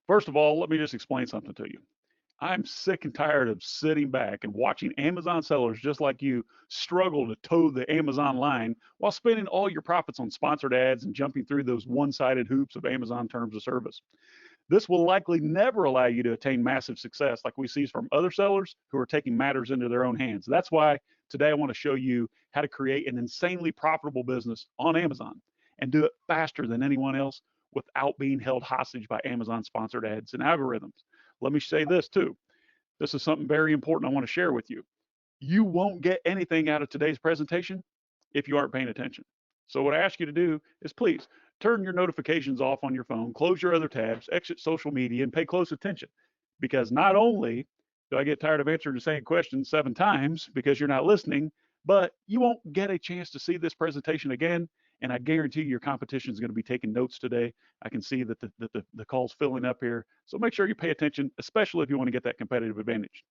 First of all, let me just explain something to you. I'm sick and tired of sitting back and watching Amazon sellers just like you struggle to toe the Amazon line while spending all your profits on sponsored ads and jumping through those one sided hoops of Amazon terms of service. This will likely never allow you to attain massive success like we see from other sellers who are taking matters into their own hands. That's why today I want to show you how to create an insanely profitable business on Amazon and do it faster than anyone else without being held hostage by Amazon sponsored ads and algorithms. Let me say this too. This is something very important I want to share with you. You won't get anything out of today's presentation if you aren't paying attention. So what I ask you to do is please turn your notifications off on your phone, close your other tabs, exit social media, and pay close attention. Because not only do I get tired of answering the same question 7 times because you're not listening, but you won't get a chance to see this presentation again. And I guarantee your competition is going to be taking notes today. I can see that the call's filling up here. So make sure you pay attention, especially if you want to get that competitive advantage.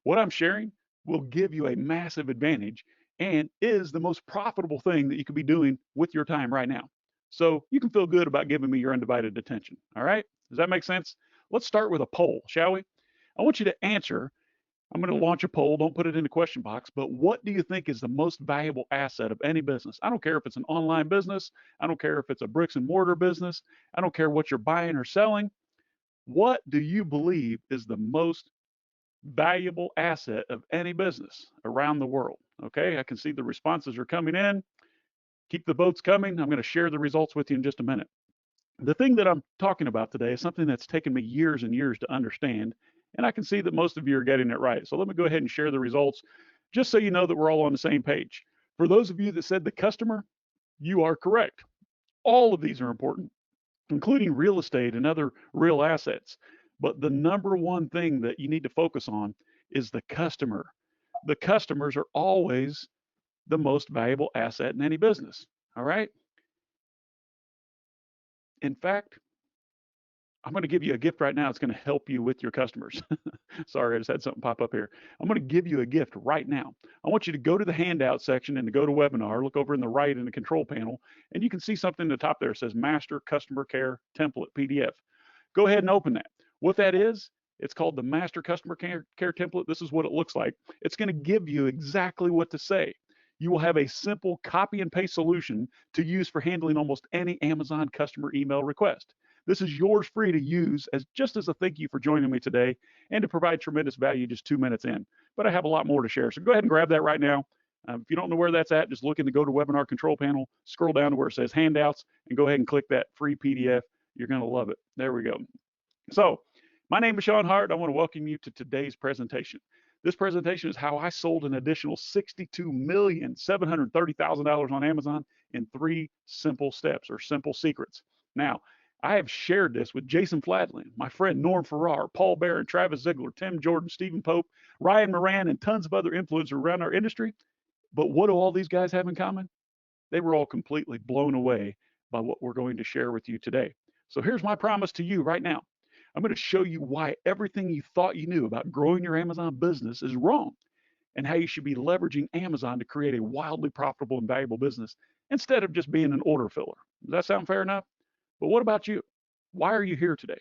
What I'm sharing will give you a massive advantage and is the most profitable thing that you could be doing with your time right now. So you can feel good about giving me your undivided attention. All right? Does that make sense? Let's start with a poll, shall we? I want you to answer. I'm going to launch a poll. Don't put it in the question box, but what do you think is the most valuable asset of any business? I don't care if it's an online business. I don't care if it's a bricks and mortar business. I don't care what you're buying or selling. What do you believe is the most valuable asset of any business around the world? Okay, I can see the responses are coming in. Keep the votes coming. I'm going to share the results with you in just a minute. The thing that I'm talking about today is something that's taken me years and years to understand, and I can see that most of you are getting it right. So let me go ahead and share the results just so you know that we're all on the same page. For those of you that said the customer, you are correct. All of these are important, including real estate and other real assets. But the number one thing that you need to focus on is the customer. The customers are always the most valuable asset in any business. All right. In fact, I'm going to give you a gift right now. It's going to help you with your customers. Sorry, I just had something pop up here. I'm going to give you a gift right now. I want you to go to the handout section and to go to webinar, look over in the right in the control panel, and you can see something in the top there that says Master Customer Care Template PDF. Go ahead and open that. What that is, it's called the Master Customer Care Template. This is what it looks like. It's going to give you exactly what to say. You will have a simple copy and paste solution to use for handling almost any Amazon customer email request. This is yours free to use as just as a thank you for joining me today and to provide tremendous value just 2 minutes in. But I have a lot more to share. So go ahead and grab that right now. If you don't know where that's at, just look in the GoToWebinar control panel, scroll down to where it says handouts, and go ahead and click that free PDF. You're going to love it. There we go. So my name is Sean Hart. I want to welcome you to today's presentation. This presentation is how I sold an additional $62,730,000 on Amazon in 3 simple steps or simple secrets. Now, I have shared this with Jason Fladley, my friend Norm Farrar, Paul Barron, Travis Ziegler, Tim Jordan, Stephen Pope, Ryan Moran, and tons of other influencers around our industry. But what do all these guys have in common? They were all completely blown away by what we're going to share with you today. So here's my promise to you right now. I'm going to show you why everything you thought you knew about growing your Amazon business is wrong and how you should be leveraging Amazon to create a wildly profitable and valuable business instead of just being an order filler. Does that sound fair enough? But what about you? Why are you here today?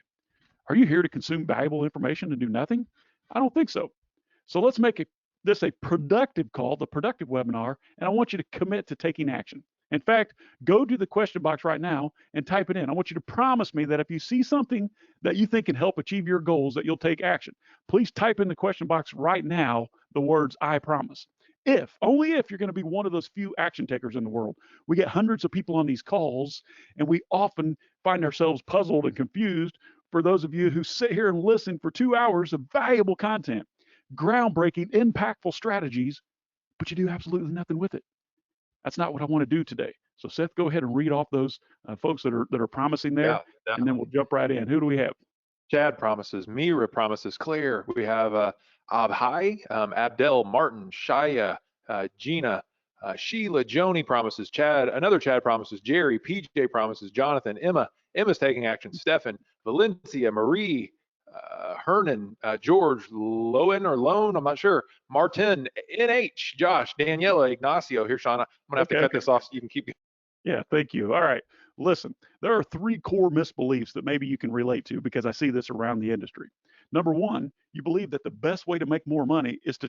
Are you here to consume valuable information and do nothing? I don't think so. So let's make this a productive call, the productive webinar, and I want you to commit to taking action. In fact, go to the question box right now and type it in. I want you to promise me that if you see something that you think can help achieve your goals, that you'll take action. Please type in the question box right now the words "I promise." If, only if, you're going to be one of those few action takers in the world. We get hundreds of people on these calls, and we often find ourselves puzzled and confused. For those of you who sit here and listen for 2 hours of valuable content, groundbreaking, impactful strategies, but you do absolutely nothing with it. That's not what I want to do today. So Seth, go ahead and read off those folks that are promising there, Yeah, and then we'll jump right in. Who do we have? Chad promises, Mira promises, Claire. We have Abhai, Abdel, Martin, Shaya, Gina, Sheila, Joni promises, Chad, another Chad promises, Jerry, PJ promises, Jonathan, Emma's taking action, Stefan, Valencia, Marie, Hernan, George, Lowen or Lone, I'm not sure, Martin, NH, Josh, Daniela, Ignacio. Here, Sean, I'm going to have to cut this off so you can keep going. Yeah, thank you. All right. Listen, there are three core misbeliefs that maybe you can relate to because I see this around the industry. Number one, you believe that the best way to make more money is to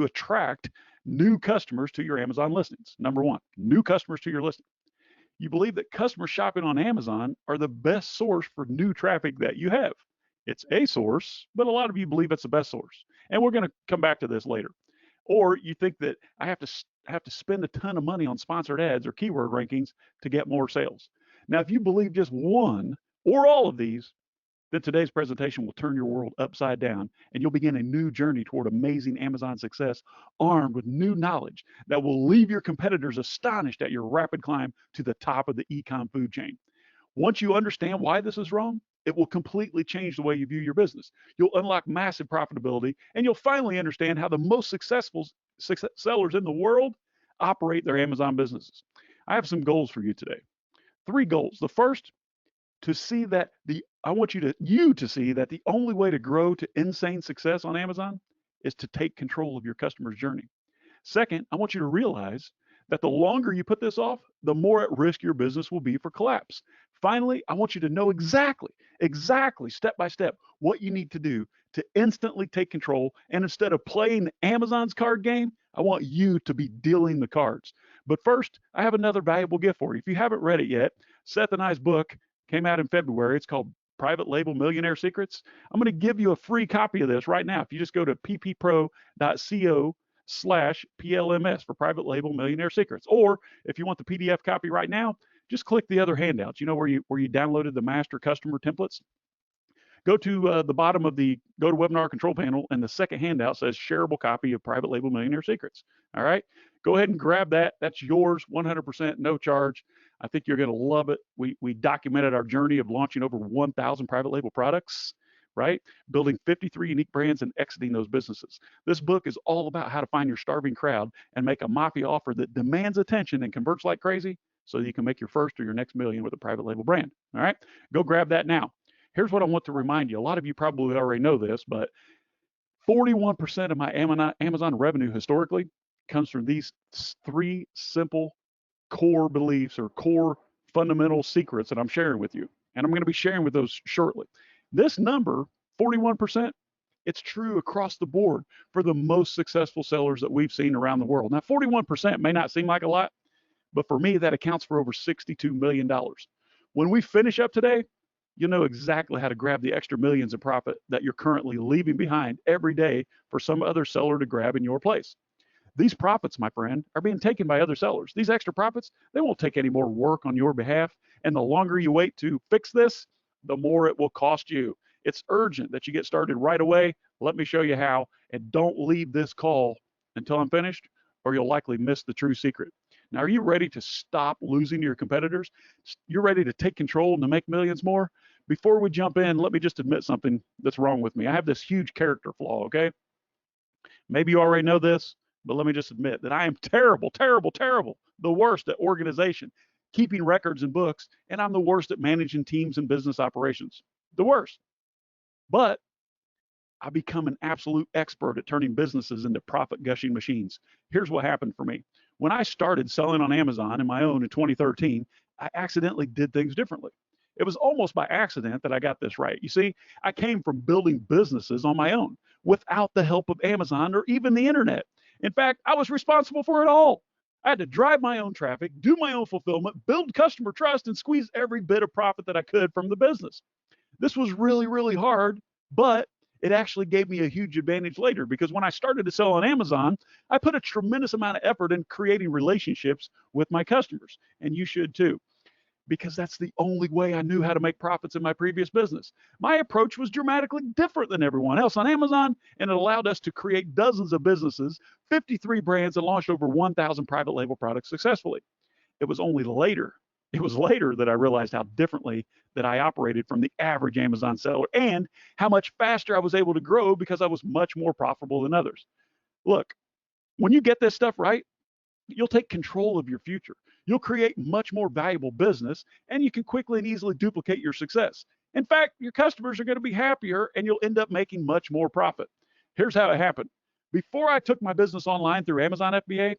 attract new customers to your Amazon listings. Number one, new customers to your listing. You believe that customers shopping on Amazon are the best source for new traffic that you have. It's a source, but a lot of you believe it's the best source. And we're going to come back to this later. Or you think that I have to spend a ton of money on sponsored ads or keyword rankings to get more sales. Now, if you believe just one or all of these, then today's presentation will turn your world upside down and you'll begin a new journey toward amazing Amazon success armed with new knowledge that will leave your competitors astonished at your rapid climb to the top of the e-com food chain. Once you understand why this is wrong, it will completely change the way you view your business. You'll unlock massive profitability and you'll finally understand how the most successful sellers in the world operate their Amazon businesses. I have some goals for you today. Three goals. The first, to see that I want you to see that the only way to grow to insane success on Amazon is to take control of your customer's journey. Second, I want you to realize that the longer you put this off, the more at risk your business will be for collapse. Finally, I want you to know exactly, step by step, what you need to do to instantly take control. And instead of playing Amazon's card game, I want you to be dealing the cards. But first, I have another valuable gift for you. If you haven't read it yet, Seth and I's book came out in February. It's called Private Label Millionaire Secrets. I'm going to give you a free copy of this right now. If you just go to pppro.co/PLMS for Private Label Millionaire Secrets. Or if you want the PDF copy right now, just click the other handouts. You know where you downloaded the master customer templates? Go to the bottom of the GoToWebinar control panel, and the second handout says shareable copy of Private Label Millionaire Secrets. All right, go ahead and grab that. That's yours, 100%, no charge. I think you're going to love it. We documented our journey of launching over 1,000 private label products, right? Building 53 unique brands and exiting those businesses. This book is all about how to find your starving crowd and make a mafia offer that demands attention and converts like crazy so that you can make your first or your next million with a private label brand. All right, go grab that now. Here's what I want to remind you. A lot of you probably already know this, but 41% of my Amazon revenue historically comes from these three simple core beliefs or core fundamental secrets that I'm sharing with you. And I'm going to be sharing with those shortly. This number, 41%, it's true across the board for the most successful sellers that we've seen around the world. Now, 41% may not seem like a lot, but for me, that accounts for over $62 million. When we finish up today, you'll know exactly how to grab the extra millions of profit that you're currently leaving behind every day for some other seller to grab in your place. These profits, my friend, are being taken by other sellers. These extra profits, they won't take any more work on your behalf. And the longer you wait to fix this, the more it will cost you. It's urgent that you get started right away. Let me show you how. And don't leave this call until I'm finished, or you'll likely miss the true secret. Now, are you ready to stop losing to your competitors? You're ready to take control and to make millions more? Before we jump in, let me just admit something that's wrong with me. I have this huge character flaw, okay? Maybe you already know this, but let me just admit that I am terrible, the worst at organization, keeping records and books, and I'm the worst at managing teams and business operations. The worst. But I become an absolute expert at turning businesses into profit gushing machines. Here's what happened for me. When I started selling on Amazon in my own in 2013, I accidentally did things differently. It was almost by accident that I got this right. You see, I came from building businesses on my own without the help of Amazon or even the internet. In fact, I was responsible for it all. I had to drive my own traffic, do my own fulfillment, build customer trust, and squeeze every bit of profit that I could from the business. This was really, really hard, but it actually gave me a huge advantage later because when I started to sell on Amazon, I put a tremendous amount of effort in creating relationships with my customers, and you should too, because that's the only way I knew how to make profits in my previous business. My approach was dramatically different than everyone else on Amazon, and it allowed us to create dozens of businesses, 53 brands, and launched over 1,000 private label products successfully. It was later that I realized how differently that I operated from the average Amazon seller and how much faster I was able to grow because I was much more profitable than others. Look, when you get this stuff right, you'll take control of your future. You'll create much more valuable business, and you can quickly and easily duplicate your success. In fact, your customers are going to be happier, and you'll end up making much more profit. Here's how it happened. Before I took my business online through Amazon FBA,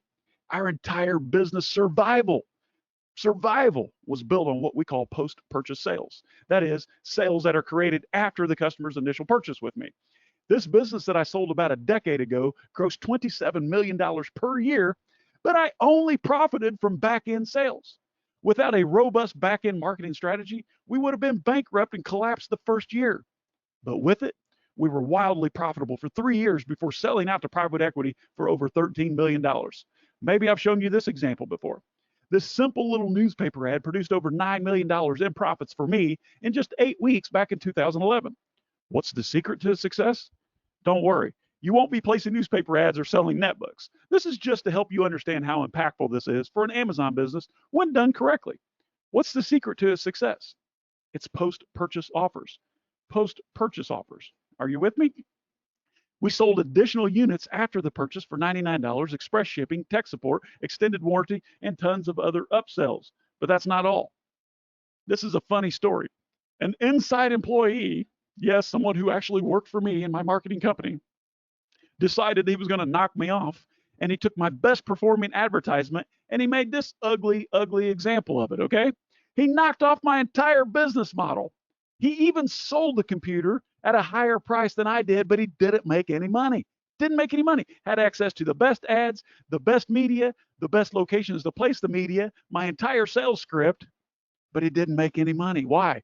our entire business survival Survival was built on what we call post-purchase sales. That is, sales that are created after the customer's initial purchase with me. This business that I sold about a decade ago grossed $27 million per year, but I only profited from back-end sales. Without a robust back-end marketing strategy, we would have been bankrupt and collapsed the first year. But with it, we were wildly profitable for 3 years before selling out to private equity for over $13 million. Maybe I've shown you this example before. This simple little newspaper ad produced over $9 million in profits for me in just 8 weeks back in 2011. What's the secret to success? Don't worry, you won't be placing newspaper ads or selling netbooks. This is just to help you understand how impactful this is for an Amazon business when done correctly. What's the secret to success? It's post-purchase offers. Post-purchase offers. Are you with me? We sold additional units after the purchase for $99, express shipping, tech support, extended warranty, and tons of other upsells. But that's not all. This is a funny story. An inside employee, yes, someone who actually worked for me in my marketing company, decided he was going to knock me off, and he took my best performing advertisement and he made this ugly, ugly example of it, okay? He knocked off my entire business model. He even sold the computer at a higher price than I did, but he didn't make any money. Didn't make any money. Had access to the best ads, the best media, the best locations to place the media, my entire sales script, but he didn't make any money. Why?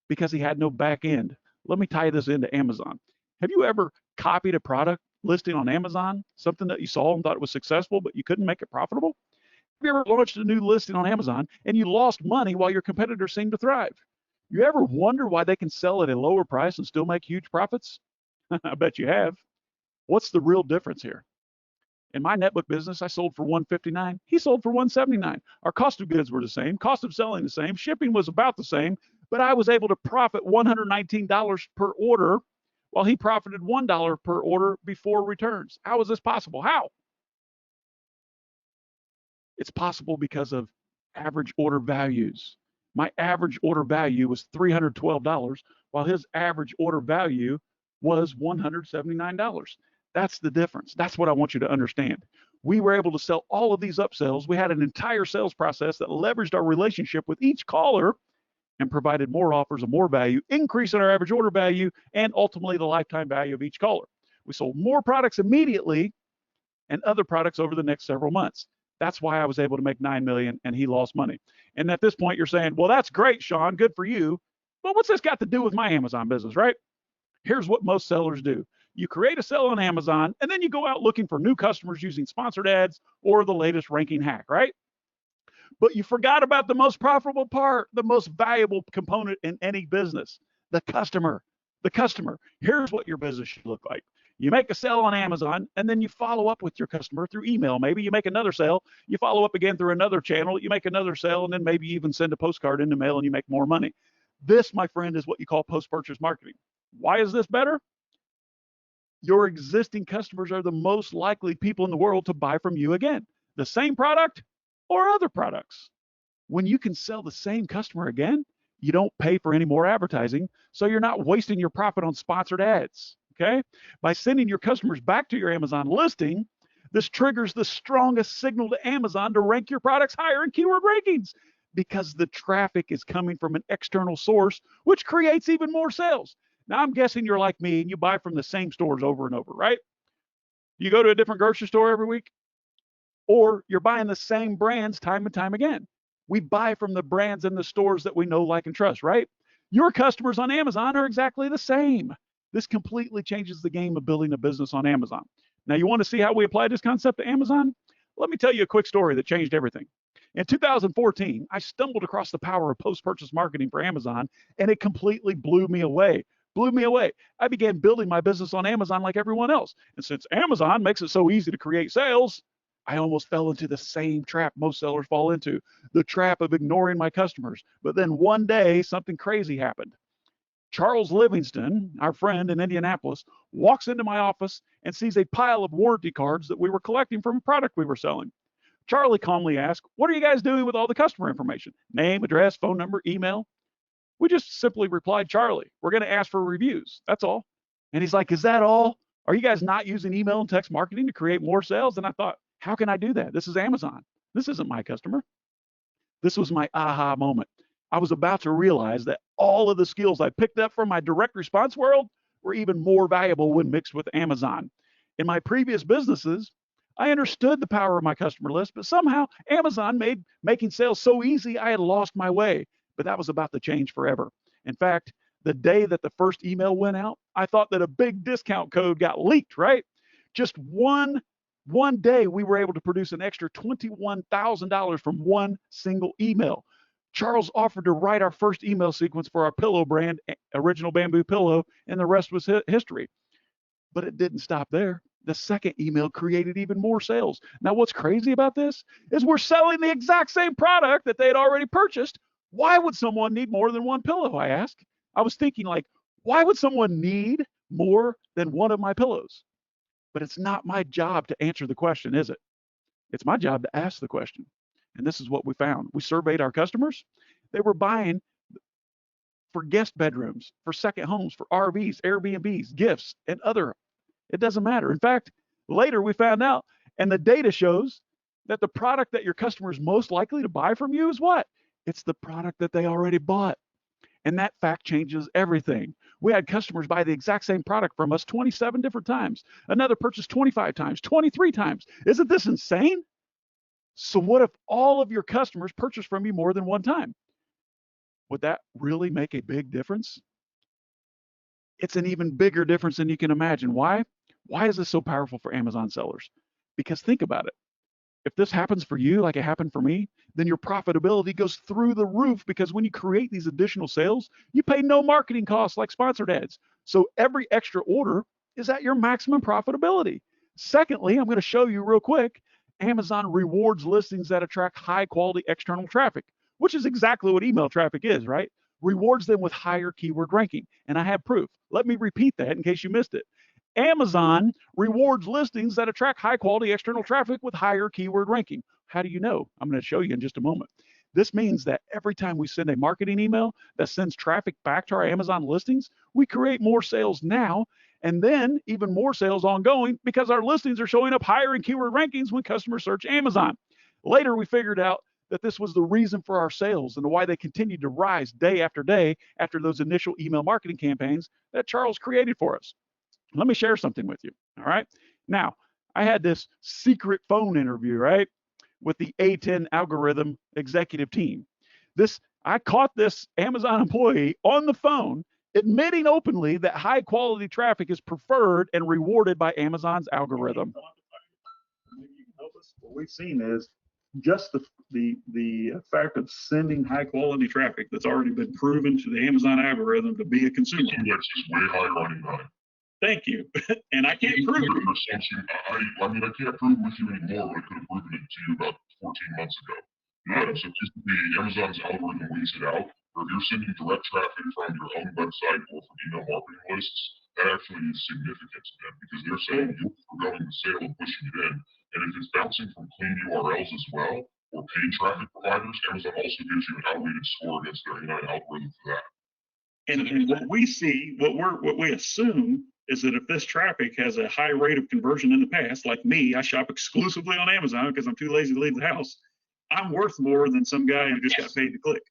Because he had no back end. Let me tie this into Amazon. Have you ever copied a product listing on Amazon, something that you saw and thought it was successful, but you couldn't make it profitable? Have you ever launched a new listing on Amazon and you lost money while your competitors seemed to thrive? You ever wonder why they can sell at a lower price and still make huge profits? I bet you have. What's the real difference here? In my netbook business, I sold for $159. He sold for $179. Our cost of goods were the same, cost of selling the same, shipping was about the same, but I was able to profit $119 per order while he profited $1 per order before returns. How is this possible? How? It's possible because of average order values. My average order value was $312, while his average order value was $179. That's the difference. That's what I want you to understand. We were able to sell all of these upsells. We had an entire sales process that leveraged our relationship with each caller and provided more offers of more value, increasing our average order value and ultimately the lifetime value of each caller. We sold more products immediately and other products over the next several months. That's why I was able to make $9 million and he lost money. And at this point, you're saying, well, that's great, Sean. Good for you. But what's this got to do with my Amazon business, right? Here's what most sellers do. You create a sale on Amazon, and then you go out looking for new customers using sponsored ads or the latest ranking hack, right? But you forgot about the most profitable part, the most valuable component in any business, the customer. The customer. Here's what your business should look like. You make a sale on Amazon, and then you follow up with your customer through email. Maybe you make another sale, you follow up again through another channel, you make another sale, and then maybe even send a postcard in the mail and you make more money. This, my friend, is what you call post-purchase marketing. Why is this better? Your existing customers are the most likely people in the world to buy from you again, the same product or other products. When you can sell the same customer again, you don't pay for any more advertising, so you're not wasting your profit on sponsored ads. Okay? By sending your customers back to your Amazon listing, this triggers the strongest signal to Amazon to rank your products higher in keyword rankings because the traffic is coming from an external source, which creates even more sales. Now, I'm guessing you're like me and you buy from the same stores over and over, right? You go to a different grocery store every week, or you're buying the same brands time and time again. We buy from the brands and the stores that we know, like, and trust, right? Your customers on Amazon are exactly the same. This completely changes the game of building a business on Amazon. Now, you want to see how we apply this concept to Amazon? Let me tell you a quick story that changed everything. In 2014, I stumbled across the power of post-purchase marketing for Amazon, and it completely blew me away. Blew me away. I began building my business on Amazon like everyone else. And since Amazon makes it so easy to create sales, I almost fell into the same trap most sellers fall into, the trap of ignoring my customers. But then one day, something crazy happened. Charles Livingston, our friend in Indianapolis, walks into my office and sees a pile of warranty cards that we were collecting from a product we were selling. Charlie calmly asked, "What are you guys doing with all the customer information? Name, address, phone number, email?" We just simply replied, "Charlie, we're going to ask for reviews. That's all." And he's like, "Is that all? Are you guys not using email and text marketing to create more sales?" And I thought, how can I do that? This is Amazon. This isn't my customer. This was my aha moment. I was about to realize that all of the skills I picked up from my direct response world were even more valuable when mixed with Amazon. In my previous businesses, I understood the power of my customer list, but somehow Amazon made making sales so easy I had lost my way. But that was about to change forever. In fact, the day that the first email went out, I thought that a big discount code got leaked, right? Just one day we were able to produce an extra $21,000 from one single email. Charles offered to write our first email sequence for our pillow brand, Original Bamboo Pillow, and the rest was history. But it didn't stop there. The second email created even more sales. Now, what's crazy about this is we're selling the exact same product that they had already purchased. Why would someone need more than one pillow? I asked. I was thinking, like, why would someone need more than one of my pillows? But it's not my job to answer the question, is it? It's my job to ask the question. And this is what we found. We surveyed our customers. They were buying for guest bedrooms, for second homes, for RVs, Airbnbs, gifts, and other. It doesn't matter. In fact, later we found out, and the data shows that the product that your customer is most likely to buy from you is what? It's the product that they already bought. And that fact changes everything. We had customers buy the exact same product from us 27 different times. Another purchased 25 times, 23 times. Isn't this insane? So what if all of your customers purchase from you more than one time? Would that really make a big difference? It's an even bigger difference than you can imagine. Why? Why is this so powerful for Amazon sellers? Because think about it. If this happens for you like it happened for me, then your profitability goes through the roof because when you create these additional sales, you pay no marketing costs like sponsored ads. So every extra order is at your maximum profitability. Secondly, I'm going to show you real quick, Amazon rewards listings that attract high quality external traffic, which is exactly what email traffic is, right? Rewards them with higher keyword ranking. And I have proof. Let me repeat that in case you missed it. Amazon rewards listings that attract high quality external traffic with higher keyword ranking. How do you know? I'm going to show you in just a moment. This means that every time we send a marketing email that sends traffic back to our Amazon listings, we create more sales now and then even more sales ongoing because our listings are showing up higher in keyword rankings when customers search Amazon. Later, we figured out that this was the reason for our sales and why they continued to rise day after day after those initial email marketing campaigns that Charles created for us. Let me share something with you. All right. Now, I had this secret phone interview, right, with the A10 algorithm executive team. I caught this Amazon employee on the phone admitting openly that high quality traffic is preferred and rewarded by Amazon's algorithm. What we've seen is just the fact of sending high quality traffic that's already been proven to the Amazon algorithm to be a consumer. Index is way higher on E9. Thank you. And I can't prove it. I mean, I can't prove it with you anymore, but I could have proven it to you about 14 months ago. Yeah, so basically, Amazon's algorithm weighs it out. Or if you're sending direct traffic from your own website or from email marketing lists, that actually is significant to them because they're saying you're forgoing the sale and pushing it in. And if it's bouncing from clean URLs as well, or paid traffic providers, Amazon also gives you an outweighted score against their E9 algorithm for that. And what we see, what we assume is that if this traffic has a high rate of conversion in the past, like me, I shop exclusively on Amazon because I'm too lazy to leave the house. I'm worth more than some guy who just got paid to click.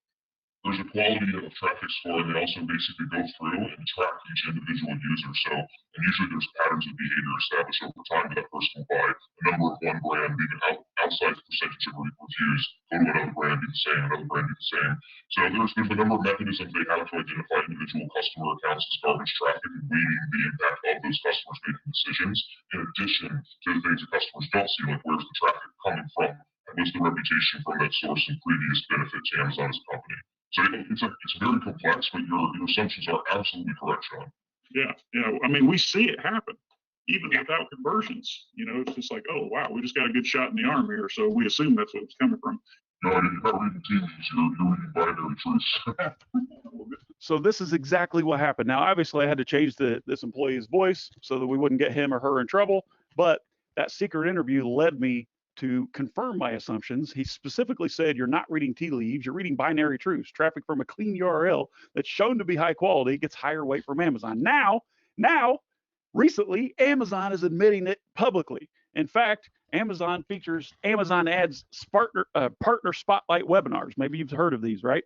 There's a quality of traffic score, and they also basically go through and track each individual user. So, and usually there's patterns of behavior established over time that person will buy a number of one brand, even outside the percentage of reviews, go to another brand, do the same, another brand, do the same. So there's a number of mechanisms they have to identify individual customer accounts as garbage traffic and weighting the impact of those customers making decisions, in addition to the things that customers don't see, like where's the traffic coming from, and what's the reputation from that source and previous benefit to Amazon as a company. So it's very complex, but your assumptions are absolutely correct, Sean. Yeah. I mean, we see it happen, even without conversions. It's just like, oh, wow, we just got a good shot in the arm here. So we assume that's what it's coming from. No, you're not reading TVs, you're reading binary truths. So this is exactly what happened. Now, obviously, I had to change this employee's voice so that we wouldn't get him or her in trouble. But that secret interview led me to confirm my assumptions. He specifically said, you're not reading tea leaves, you're reading binary truths. Traffic from a clean URL that's shown to be high quality gets higher weight from Amazon. Now, recently, Amazon is admitting it publicly. In fact, Amazon features Amazon Ads partner spotlight webinars. Maybe you've heard of these, right?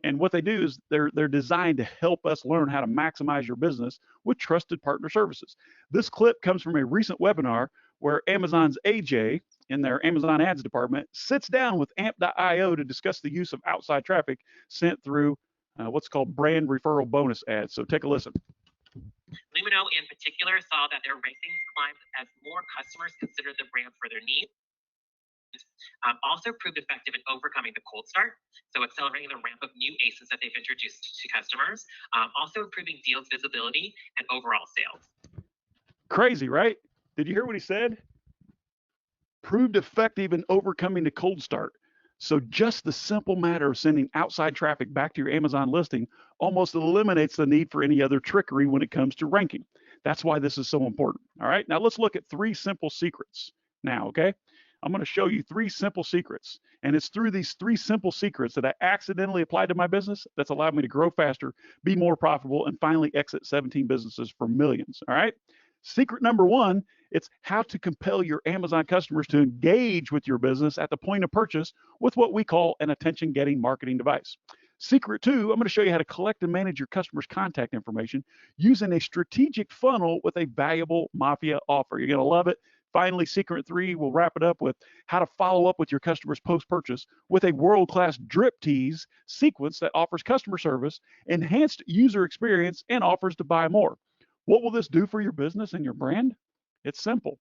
And what they do is they're designed to help us learn how to maximize your business with trusted partner services. This clip comes from a recent webinar where Amazon's AJ in their Amazon Ads department sits down with AMP.io to discuss the use of outside traffic sent through what's called brand referral bonus ads. So take a listen. Lumino in particular saw that their rankings climbed as more customers considered the brand for their needs. Also proved effective in overcoming the cold start, so accelerating the ramp of new ACEs that they've introduced to customers, also improving deals visibility and overall sales. Crazy, right? Did you hear what he said? Proved effective in overcoming the cold start. So just the simple matter of sending outside traffic back to your Amazon listing almost eliminates the need for any other trickery when it comes to ranking. That's why this is so important. All right, now let's look at 3 simple secrets now, okay? I'm going to show you 3 simple secrets. And it's through these 3 simple secrets that I accidentally applied to my business that's allowed me to grow faster, be more profitable, and finally exit 17 businesses for millions. All right. Secret number 1, it's how to compel your Amazon customers to engage with your business at the point of purchase with what we call an attention-getting marketing device. Secret 2, I'm going to show you how to collect and manage your customers' contact information using a strategic funnel with a valuable Mafia offer. You're going to love it. Finally, secret 3, we'll wrap it up with how to follow up with your customers post-purchase with a world-class drip tease sequence that offers customer service, enhanced user experience, and offers to buy more. What will this do for your business and your brand? It's simple.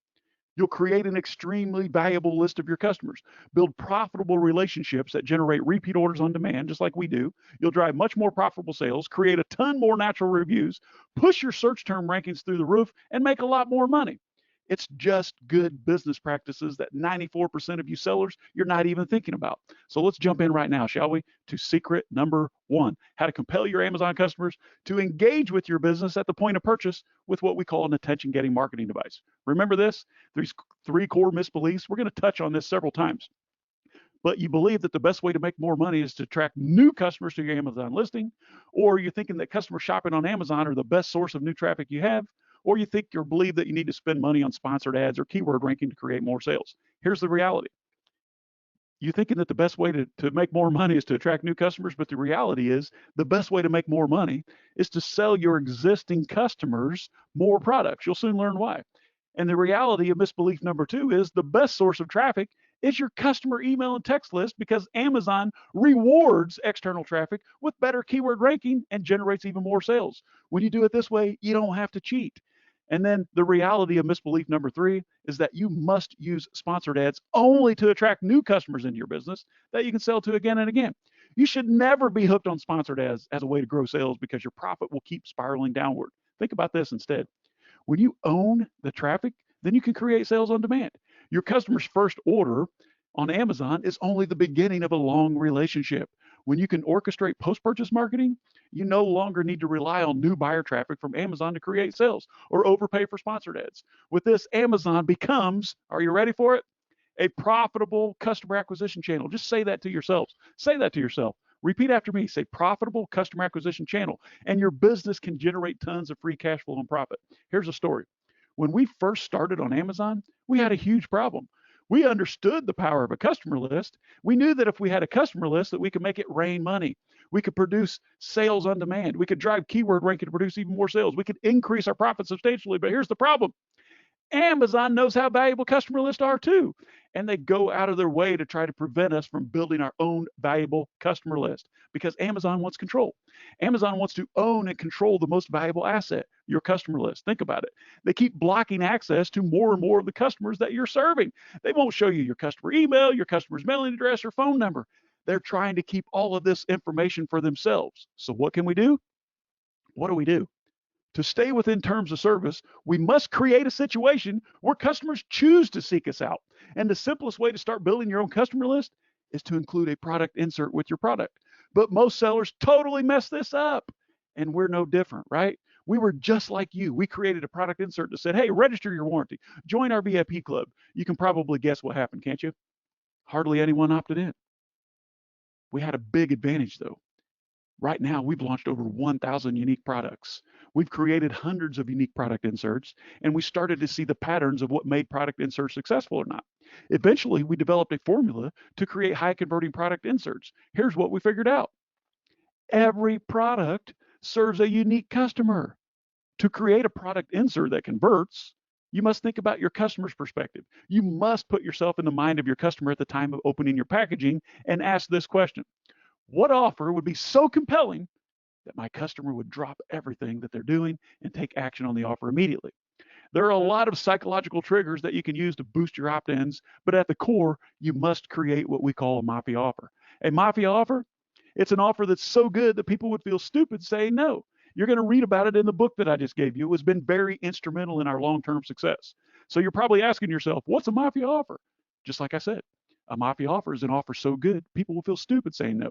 You'll create an extremely valuable list of your customers, build profitable relationships that generate repeat orders on demand, just like we do. You'll drive much more profitable sales, create a ton more natural reviews, push your search term rankings through the roof, and make a lot more money. It's just good business practices that 94% of you sellers, you're not even thinking about. So let's jump in right now, shall we, to secret number 1, how to compel your Amazon customers to engage with your business at the point of purchase with what we call an attention-getting marketing device. Remember this? These 3 core misbeliefs. We're going to touch on this several times. But you believe that the best way to make more money is to attract new customers to your Amazon listing, or you're thinking that customer shopping on Amazon are the best source of new traffic you have, or you think or believe that you need to spend money on sponsored ads or keyword ranking to create more sales. Here's the reality. You're thinking that the best way to make more money is to attract new customers, but the reality is the best way to make more money is to sell your existing customers more products. You'll soon learn why. And the reality of misbelief number 2 is the best source of traffic is your customer email and text list, because Amazon rewards external traffic with better keyword ranking and generates even more sales. When you do it this way, you don't have to cheat. And then the reality of misbelief number 3 is that you must use sponsored ads only to attract new customers into your business that you can sell to again and again. You should never be hooked on sponsored ads as a way to grow sales, because your profit will keep spiraling downward. Think about this instead. When you own the traffic, then you can create sales on demand. Your customer's first order on Amazon is only the beginning of a long relationship. When you can orchestrate post-purchase marketing, you no longer need to rely on new buyer traffic from Amazon to create sales or overpay for sponsored ads. With this, Amazon becomes, are you ready for it? A profitable customer acquisition channel. Just say that to yourselves. Say that to yourself. Repeat after me. Say profitable customer acquisition channel, and your business can generate tons of free cash flow and profit. Here's a story. When we first started on Amazon, we had a huge problem. We understood the power of a customer list. We knew that if we had a customer list, that we could make it rain money. We could produce sales on demand. We could drive keyword ranking to produce even more sales. We could increase our profit substantially. But here's the problem. Amazon knows how valuable customer lists are too. And they go out of their way to try to prevent us from building our own valuable customer list, because Amazon wants control. Amazon wants to own and control the most valuable asset, your customer list. Think about it. They keep blocking access to more and more of the customers that you're serving. They won't show you your customer email, your customer's mailing address, or phone number. They're trying to keep all of this information for themselves. So what can we do? What do we do? To stay within terms of service, we must create a situation where customers choose to seek us out. And the simplest way to start building your own customer list is to include a product insert with your product. But most sellers totally mess this up. And we're no different, right? We were just like you. We created a product insert that said, hey, register your warranty. Join our VIP club. You can probably guess what happened, can't you? Hardly anyone opted in. We had a big advantage, though. Right now, we've launched over 1,000 unique products. We've created hundreds of unique product inserts, and we started to see the patterns of what made product inserts successful or not. Eventually, we developed a formula to create high converting product inserts. Here's what we figured out. Every product serves a unique customer. To create a product insert that converts, you must think about your customer's perspective. You must put yourself in the mind of your customer at the time of opening your packaging and ask this question. What offer would be so compelling that my customer would drop everything that they're doing and take action on the offer immediately? There are a lot of psychological triggers that you can use to boost your opt-ins, but at the core, you must create what we call a mafia offer. A mafia offer, it's an offer that's so good that people would feel stupid saying no. You're going to read about it in the book that I just gave you. It has been very instrumental in our long-term success. So you're probably asking yourself, what's a mafia offer? Just like I said, a mafia offer is an offer so good, people will feel stupid saying no.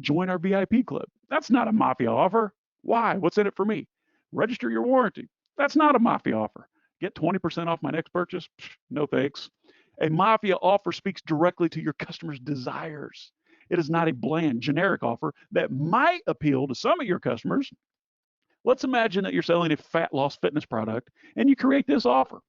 Join our VIP club. That's not a mafia offer. Why? What's in it for me? Register your warranty. That's not a mafia offer. Get 20% off my next purchase? No thanks. A mafia offer speaks directly to your customer's desires. It is not a bland, generic offer that might appeal to some of your customers. Let's imagine that you're selling a fat loss fitness product and you create this offer.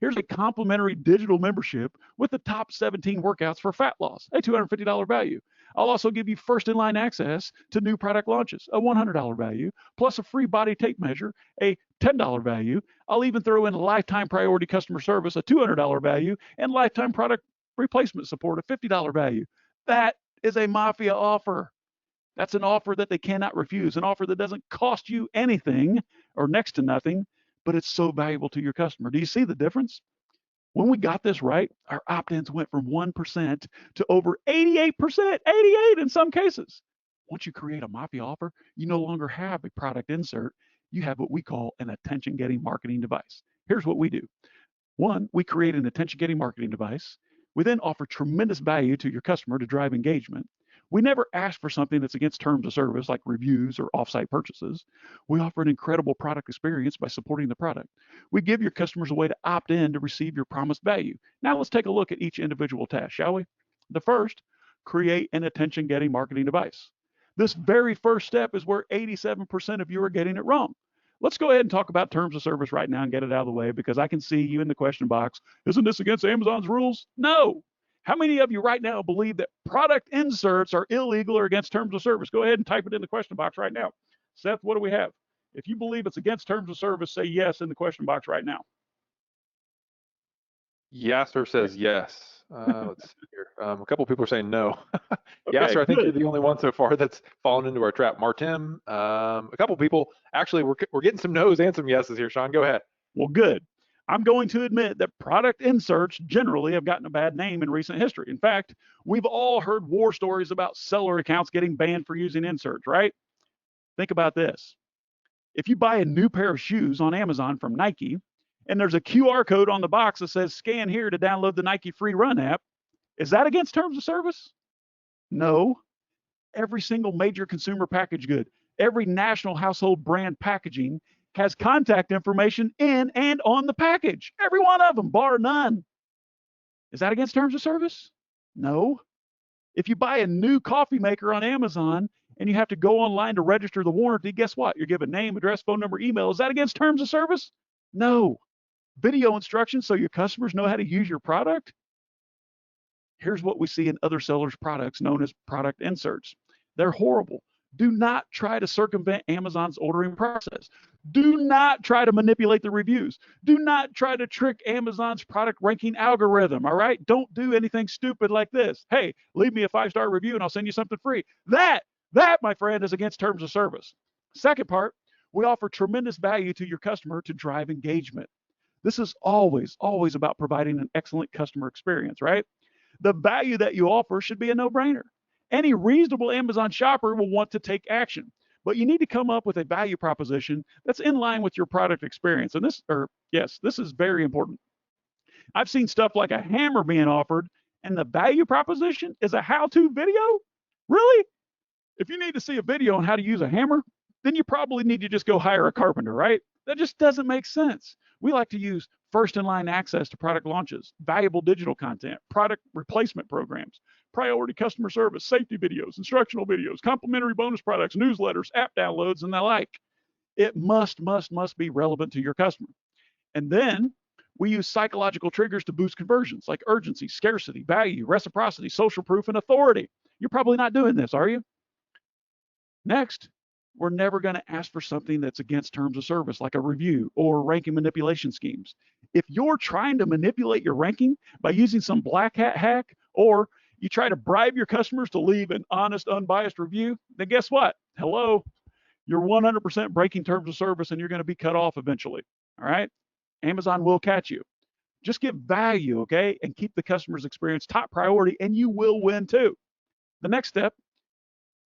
Here's a complimentary digital membership with the top 17 workouts for fat loss, a $250 value. I'll also give you first in line access to new product launches, a $100 value, plus a free body tape measure, a $10 value. I'll even throw in lifetime priority customer service, a $200 value, and lifetime product replacement support, a $50 value. That is a mafia offer. That's an offer that they cannot refuse, an offer that doesn't cost you anything or next to nothing, but it's so valuable to your customer. Do you see the difference? When we got this right, our opt-ins went from 1% to over 88%, 88 in some cases. Once you create a mafia offer, you no longer have a product insert. You have what we call an attention-getting marketing device. Here's what we do. One, we create an attention-getting marketing device. We then offer tremendous value to your customer to drive engagement. We never ask for something that's against terms of service like reviews or offsite purchases. We offer an incredible product experience by supporting the product. We give your customers a way to opt in to receive your promised value. Now let's take a look at each individual task, shall we? The first, create an attention-getting marketing device. This very first step is where 87% of you are getting it wrong. Let's go ahead and talk about terms of service right now and get it out of the way because I can see you in the question box. Isn't this against Amazon's rules? No. How many of you right now believe that product inserts are illegal or against terms of service? Go ahead and type it in the question box right now. Seth, what do we have? If you believe it's against terms of service, say yes in the question box right now. Yasser says yes. Let's see here. A couple people are saying no. Okay, Yasser, I think good. you're the only one so far that's fallen into our trap. Martin, a couple people. Actually, we're getting some no's and some yeses here. Sean, go ahead. Well, good. I'm going to admit that product inserts generally have gotten a bad name in recent history. In fact, we've all heard war stories about seller accounts getting banned for using inserts, right? Think about this. If you buy a new pair of shoes on Amazon from Nike, and there's a QR code on the box that says scan here to download the Nike Free Run app, is that against terms of service? No. Every single major consumer package good, every national household brand packaging has contact information in and on the package. Every one of them, bar none. Is that against terms of service? No. If you buy a new coffee maker on Amazon and you have to go online to register the warranty, guess what? You're given name, address, phone number, email. Is that against terms of service? No. Video instructions so your customers know how to use your product? Here's what we see in other sellers' products known as product inserts. They're horrible. Do not try to circumvent Amazon's ordering process. Do not try to manipulate the reviews. Do not try to trick Amazon's product ranking algorithm, all right? Don't do anything stupid like this. Hey, leave me a 5-star review and I'll send you something free. That, my friend, is against terms of service. Second part, we offer tremendous value to your customer to drive engagement. This is always about providing an excellent customer experience, right? The value that you offer should be a no-brainer. Any reasonable Amazon shopper will want to take action, but you need to come up with a value proposition that's in line with your product experience. And this is very important. I've seen stuff like a hammer being offered, and the value proposition is a how-to video? Really? If you need to see a video on how to use a hammer, then you probably need to just go hire a carpenter, right? That just doesn't make sense. We like to use first-in-line access to product launches, valuable digital content, product replacement programs, priority customer service, safety videos, instructional videos, complimentary bonus products, newsletters, app downloads, and the like. It must be relevant to your customer. And then we use psychological triggers to boost conversions like urgency, scarcity, value, reciprocity, social proof, and authority. You're probably not doing this, are you? Next, we're never going to ask for something that's against terms of service, like a review or ranking manipulation schemes. If you're trying to manipulate your ranking by using some black hat hack, or you try to bribe your customers to leave an honest, unbiased review, then guess what? Hello, you're 100% breaking terms of service and you're going to be cut off eventually. All right? Amazon will catch you. Just give value, okay? And keep the customer's experience top priority, and you will win too. The next step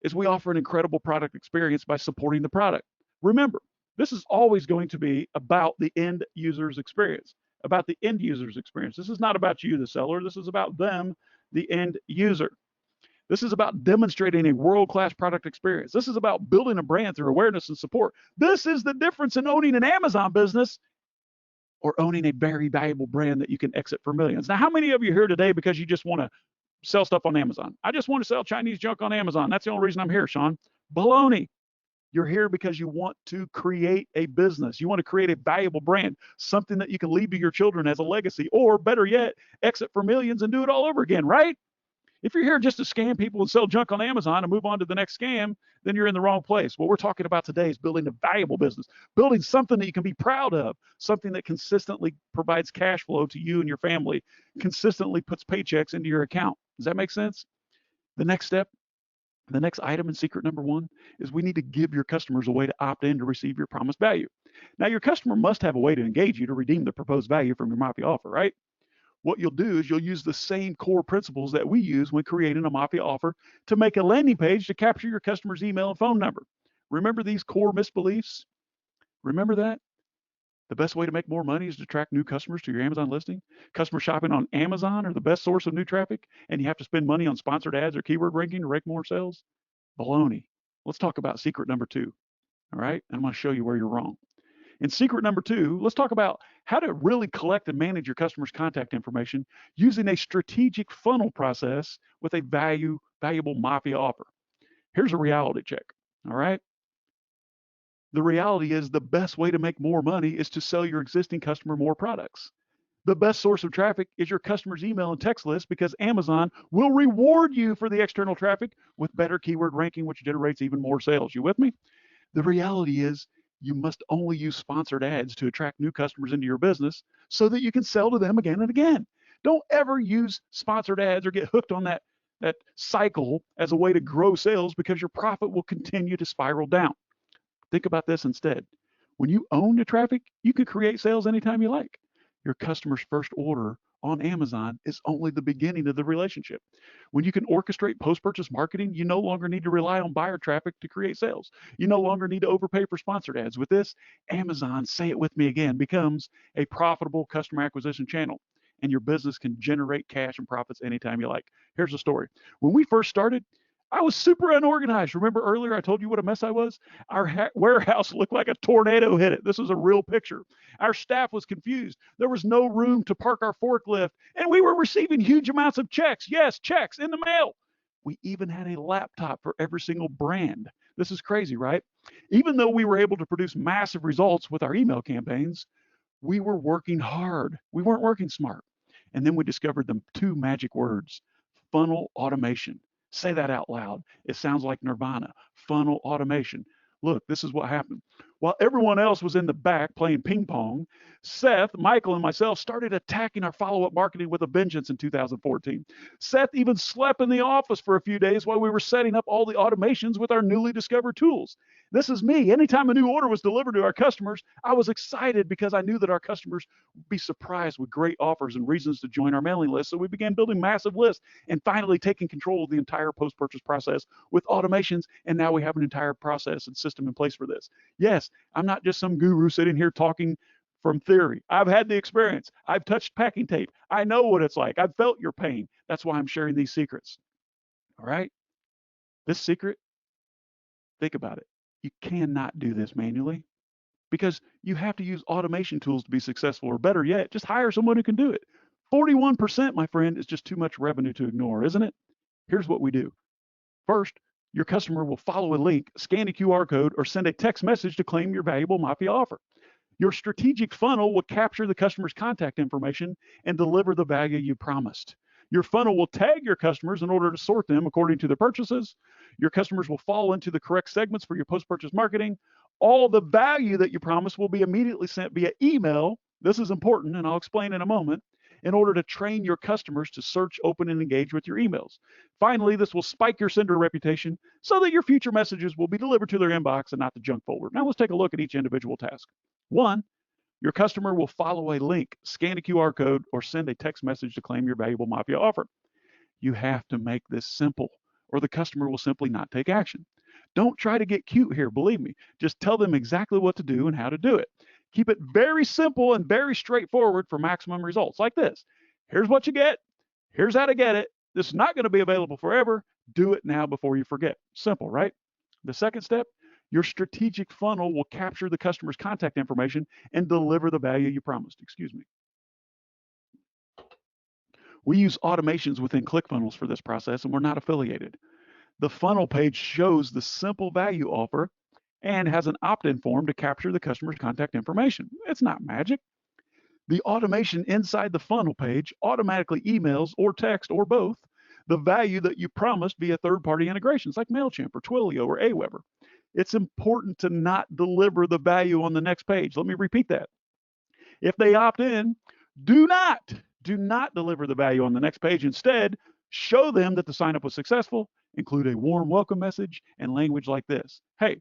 is we offer an incredible product experience by supporting the product. Remember, this is always going to be about the end user's experience, about the end user's experience. This is not about you, the seller. This is about them, the end user. This is about demonstrating a world-class product experience. This is about building a brand through awareness and support. This is the difference in owning an Amazon business or owning a very valuable brand that you can exit for millions. Now, how many of you are here today because you just want to sell stuff on Amazon? I just want to sell Chinese junk on Amazon. That's the only reason I'm here, Sean. Baloney. You're here because you want to create a business. You want to create a valuable brand, something that you can leave to your children as a legacy, or better yet, exit for millions and do it all over again, right? If you're here just to scam people and sell junk on Amazon and move on to the next scam, then you're in the wrong place. What we're talking about today is building a valuable business, building something that you can be proud of, something that consistently provides cash flow to you and your family, consistently puts paychecks into your account. Does that make sense? The next step, the next item in secret number 1 is we need to give your customers a way to opt in to receive your promised value. Now, your customer must have a way to engage you to redeem the proposed value from your Mafia offer, right? What you'll do is you'll use the same core principles that we use when creating a Mafia offer to make a landing page to capture your customer's email and phone number. Remember these core misbeliefs? Remember that? The best way to make more money is to attract new customers to your Amazon listing. Customer shopping on Amazon are the best source of new traffic, and you have to spend money on sponsored ads or keyword ranking to rank more sales? Baloney. Let's talk about secret number 2. All right? I'm going to show you where you're wrong. In secret number 2, let's talk about how to really collect and manage your customer's contact information using a strategic funnel process with a valuable Mafia offer. Here's a reality check. All right? The reality is the best way to make more money is to sell your existing customer more products. The best source of traffic is your customer's email and text list, because Amazon will reward you for the external traffic with better keyword ranking, which generates even more sales. You with me? The reality is you must only use sponsored ads to attract new customers into your business so that you can sell to them again and again. Don't ever use sponsored ads or get hooked on that cycle as a way to grow sales, because your profit will continue to spiral down. Think about this instead. When you own the traffic, you can create sales anytime you like. Your customer's first order on Amazon is only the beginning of the relationship. When you can orchestrate post-purchase marketing, you no longer need to rely on buyer traffic to create sales. You no longer need to overpay for sponsored ads. With this, Amazon, say it with me again, becomes a profitable customer acquisition channel, and your business can generate cash and profits anytime you like. Here's the story. When we first started, I was super unorganized. Remember earlier I told you what a mess I was? Our warehouse looked like a tornado hit it. This is a real picture. Our staff was confused. There was no room to park our forklift, and we were receiving huge amounts of checks. Yes, checks in the mail. We even had a laptop for every single brand. This is crazy, right? Even though we were able to produce massive results with our email campaigns, we were working hard. We weren't working smart. And then we discovered the 2 magic words: funnel automation. Say that out loud. It sounds like nirvana. Funnel automation. Look, this is what happened. While everyone else was in the back playing ping pong, Seth, Michael, and myself started attacking our follow-up marketing with a vengeance in 2014. Seth even slept in the office for a few days while we were setting up all the automations with our newly discovered tools. This is me. Anytime a new order was delivered to our customers, I was excited because I knew that our customers would be surprised with great offers and reasons to join our mailing list. So we began building massive lists and finally taking control of the entire post-purchase process with automations. And now we have an entire process and system in place for this. Yes, I'm not just some guru sitting here talking from theory. I've had the experience. I've touched packing tape. I know what it's like. I've felt your pain. That's why I'm sharing these secrets. All right? This secret, think about it. You cannot do this manually. because you have to use automation tools to be successful, or better yet, just hire someone who can do it. 41%, my friend, is just too much revenue to ignore, isn't it? Here's what we do. First, your customer will follow a link, scan a QR code, or send a text message to claim your valuable Mafia offer. Your strategic funnel will capture the customer's contact information and deliver the value you promised. Your funnel will tag your customers in order to sort them according to their purchases. Your customers will fall into the correct segments for your post-purchase marketing. All the value that you promised will be immediately sent via email. This is important, and I'll explain in a moment, in order to train your customers to search, open, and engage with your emails. Finally, this will spike your sender reputation so that your future messages will be delivered to their inbox and not the junk folder. Now let's take a look at each individual task. 1, your customer will follow a link, scan a QR code, or send a text message to claim your valuable Mafia offer. You have to make this simple, or the customer will simply not take action. Don't try to get cute here, believe me. Just tell them exactly what to do and how to do it. Keep it very simple and very straightforward for maximum results, like this. Here's what you get. Here's how to get it. This is not going to be available forever. Do it now before you forget. Simple, right? The second step, your strategic funnel will capture the customer's contact information and deliver the value you promised. Excuse me. We use automations within ClickFunnels for this process, and we're not affiliated. The funnel page shows the simple value offer and has an opt-in form to capture the customer's contact information. It's not magic. The automation inside the funnel page automatically emails or text or both the value that you promised via third-party integrations like MailChimp or Twilio or Aweber. It's important to not deliver the value on the next page. Let me repeat that. If they opt in, do not deliver the value on the next page. Instead, show them that the sign-up was successful, include a warm welcome message and language like this. Hey,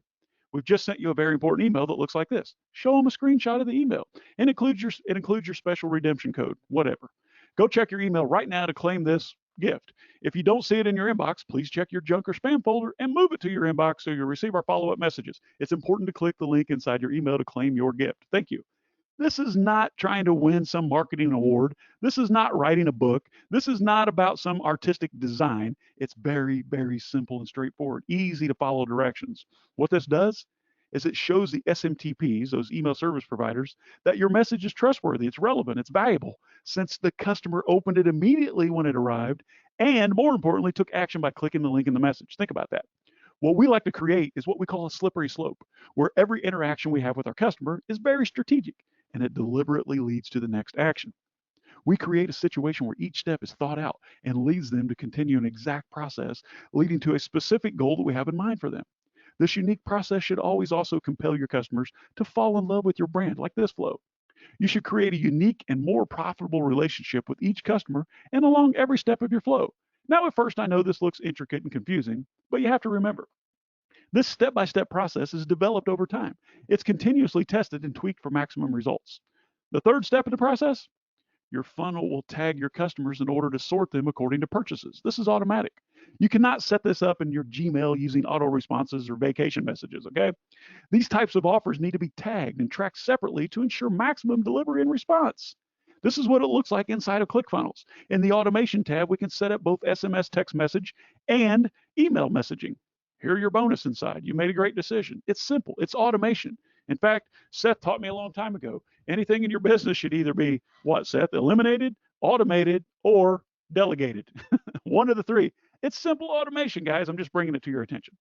we've just sent you a very important email that looks like this. Show them a screenshot of the email. It includes your special redemption code, whatever. Go check your email right now to claim this gift. If you don't see it in your inbox, please check your junk or spam folder and move it to your inbox so you'll receive our follow-up messages. It's important to click the link inside your email to claim your gift. Thank you. This is not trying to win some marketing award. This is not writing a book. This is not about some artistic design. It's very, very simple and straightforward, easy to follow directions. What this does is it shows the SMTPs, those email service providers, that your message is trustworthy, it's relevant, it's valuable, since the customer opened it immediately when it arrived, and more importantly, took action by clicking the link in the message. Think about that. What we like to create is what we call a slippery slope, where every interaction we have with our customer is very strategic, and it deliberately leads to the next action. We create a situation where each step is thought out and leads them to continue an exact process, leading to a specific goal that we have in mind for them. This unique process should always also compel your customers to fall in love with your brand, like this flow. You should create a unique and more profitable relationship with each customer and along every step of your flow. Now, at first, I know this looks intricate and confusing, but you have to remember, this step-by-step process is developed over time. It's continuously tested and tweaked for maximum results. The third step in the process, your funnel will tag your customers in order to sort them according to purchases. This is automatic. You cannot set this up in your Gmail using auto responses or vacation messages, okay? These types of offers need to be tagged and tracked separately to ensure maximum delivery and response. This is what it looks like inside of ClickFunnels. In the automation tab, we can set up both SMS text message and email messaging. Here are your bonus inside. You made a great decision. It's simple. It's automation. In fact, Seth taught me a long time ago, anything in your business should either be, what, Seth? Eliminated, automated, or delegated. One of the three. It's simple automation, guys. I'm just bringing it to your attention.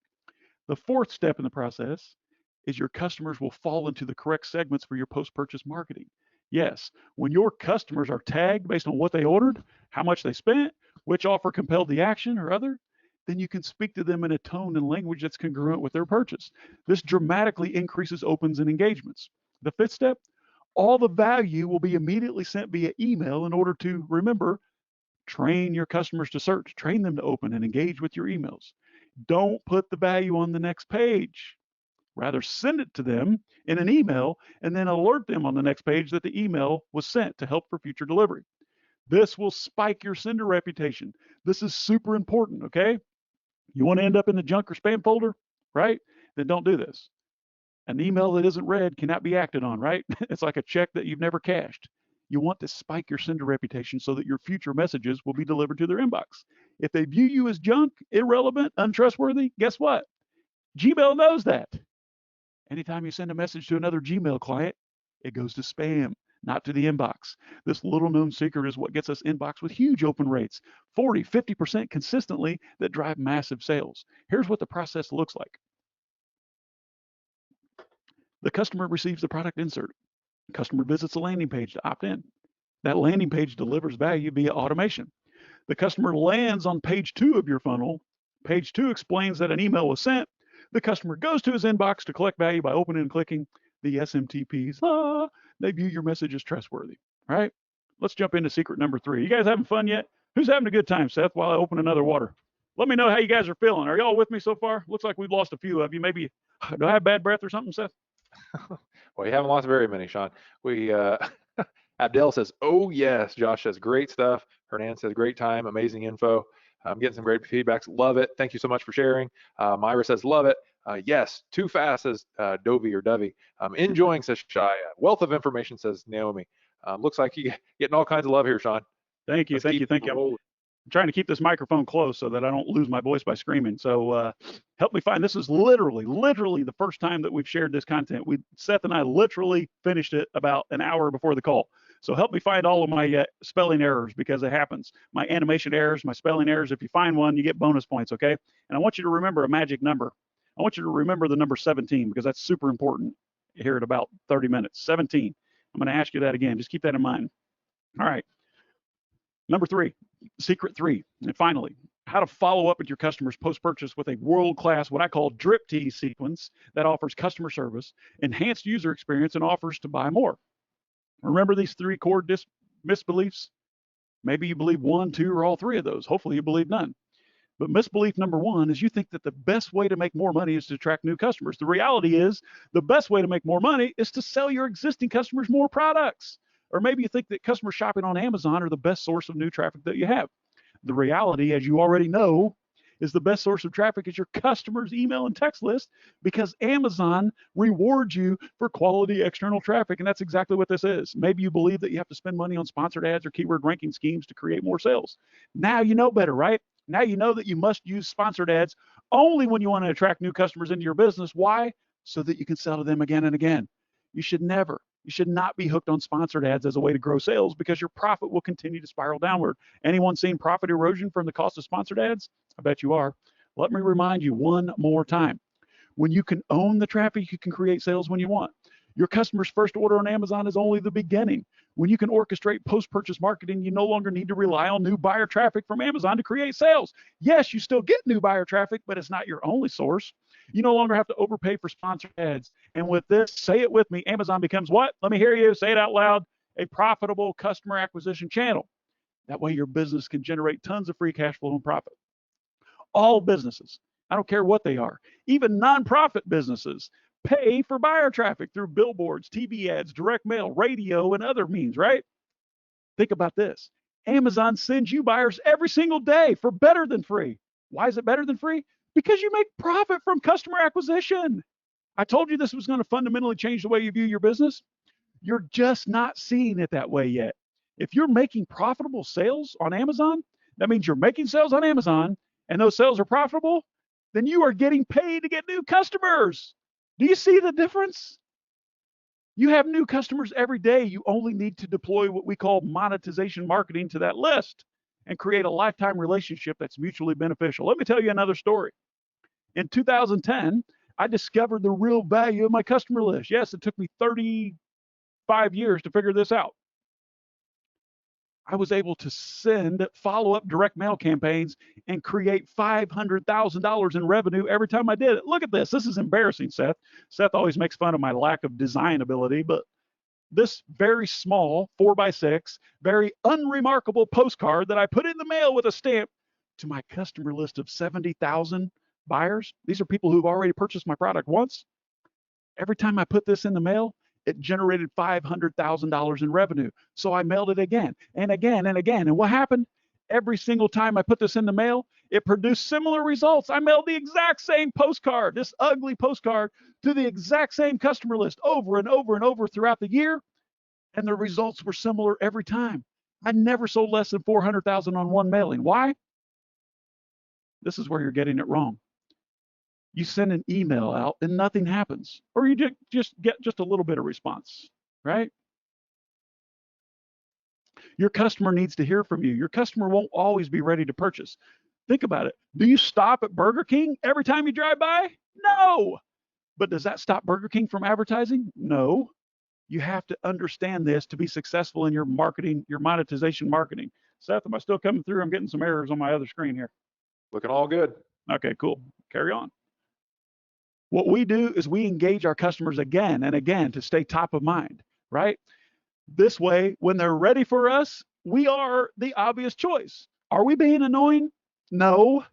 The fourth step in the process is your customers will fall into the correct segments for your post-purchase marketing. Yes, when your customers are tagged based on what they ordered, how much they spent, which offer compelled the action or other, then you can speak to them in a tone and language that's congruent with their purchase. This dramatically increases opens and engagements. The fifth step, all the value will be immediately sent via email in order to, remember, train your customers to search, train them to open and engage with your emails. Don't put the value on the next page. Rather, send it to them in an email and then alert them on the next page that the email was sent to help for future delivery. This will spike your sender reputation. This is super important, okay? You want to end up in the junk or spam folder, right? Then don't do this. An email that isn't read cannot be acted on, right? It's like a check that you've never cashed. You want to spike your sender reputation so that your future messages will be delivered to their inbox. If they view you as junk, irrelevant, untrustworthy, guess what? Gmail knows that. Anytime you send a message to another Gmail client, it goes to spam, not to the inbox. This little known secret is what gets us inbox with huge open rates, 40, 50% consistently, that drive massive sales. Here's what the process looks like. The customer receives the product insert. The customer visits a landing page to opt in. That landing page delivers value via automation. The customer lands on page 2 of your funnel. Page 2 explains that an email was sent. The customer goes to his inbox to collect value by opening and clicking the SMTPs. They view your message as trustworthy. All right, let's jump into secret number 3. You guys having fun yet? Who's having a good time, Seth, while I open another water? Let me know how you guys are feeling. Are y'all with me so far? Looks like we've lost a few of you. Maybe, do I have bad breath or something, Seth? Well, you haven't lost very many, Sean. We Abdel says, oh yes. Josh says, great stuff. Hernan says, great time, amazing info. I'm getting some great feedbacks. Love it. Thank you so much for sharing. Myra says, love it. Yes, too fast, says Dovey or Dovey. Enjoying, says Shia. Wealth of information, says Naomi. Looks like you're getting all kinds of love here, Sean. Thank you, thank you, thank you. I'm trying to keep this microphone close so that I don't lose my voice by screaming. So help me find, this is literally the first time that we've shared this content. Seth and I literally finished it about an hour before the call. So help me find all of my spelling errors, because it happens. My animation errors, my spelling errors. If you find one, you get bonus points, okay? And I want you to remember a magic number. I want you to remember the number 17, because that's super important here at about 30 minutes. 17. I'm going to ask you that again. Just keep that in mind. All right. Number 3, secret 3. And finally, how to follow up with your customers post-purchase with a world-class, what I call drip tee sequence that offers customer service, enhanced user experience, and offers to buy more. Remember these 3 core misbeliefs? Maybe you believe 1, 2, or all 3 of those. Hopefully you believe none. But misbelief number 1 is you think that the best way to make more money is to attract new customers. The reality is the best way to make more money is to sell your existing customers more products. Or maybe you think that customer shopping on Amazon are the best source of new traffic that you have. The reality, as you already know, is the best source of traffic is your customers' email and text list, because Amazon rewards you for quality external traffic. And that's exactly what this is. Maybe you believe that you have to spend money on sponsored ads or keyword ranking schemes to create more sales. Now you know better, right? Now you know that you must use sponsored ads only when you want to attract new customers into your business. Why? So that you can sell to them again and again. You should not be hooked on sponsored ads as a way to grow sales, because your profit will continue to spiral downward. Anyone seen profit erosion from the cost of sponsored ads? I bet you are. Let me remind you one more time. When you can own the traffic, you can create sales when you want. Your customer's first order on Amazon is only the beginning. When you can orchestrate post-purchase marketing, you no longer need to rely on new buyer traffic from Amazon to create sales. Yes, you still get new buyer traffic, but it's not your only source. You no longer have to overpay for sponsored ads. And with this, say it with me, Amazon becomes what? Let me hear you say it out loud. A profitable customer acquisition channel. That way your business can generate tons of free cash flow and profit. All businesses, I don't care what they are, even nonprofit businesses, pay for buyer traffic through billboards, TV ads, direct mail, radio, and other means, right? Think about this. Amazon sends you buyers every single day for better than free. Why is it better than free? Because you make profit from customer acquisition. I told you this was going to fundamentally change the way you view your business. You're just not seeing it that way yet. If you're making profitable sales on Amazon, that means you're making sales on Amazon and those sales are profitable, then you are getting paid to get new customers. Do you see the difference? You have new customers every day. You only need to deploy what we call monetization marketing to that list and create a lifetime relationship that's mutually beneficial. Let me tell you another story. In 2010, I discovered the real value of my customer list. Yes, it took me 35 years to figure this out. I was able to send follow-up direct mail campaigns and create $500,000 in revenue every time I did it. Look at this. This is embarrassing, Seth. Seth always makes fun of my lack of design ability, but this very small 4x6, very unremarkable postcard that I put in the mail with a stamp to my customer list of 70,000 buyers. These are people who've already purchased my product once. Every time I put this in the mail, it generated $500,000 in revenue. So I mailed it again and again and again. And what happened? Every single time I put this in the mail, it produced similar results. I mailed the exact same postcard, this ugly postcard, to the exact same customer list over and over and over throughout the year. And the results were similar every time. I never sold less than $400,000 on one mailing. Why? This is where you're getting it wrong. You send an email out and nothing happens, or you just get just a little bit of response, right? Your customer needs to hear from you. Your customer won't always be ready to purchase. Think about it. Do you stop at Burger King every time you drive by? No. But does that stop Burger King from advertising? No. You have to understand this to be successful in your marketing, your monetization marketing. Seth, am I still coming through? I'm getting some errors on my other screen here. Looking all good. Okay, cool. Carry on. What we do is we engage our customers again and again to stay top of mind, right? This way, when they're ready for us, we are the obvious choice. Are we being annoying? No.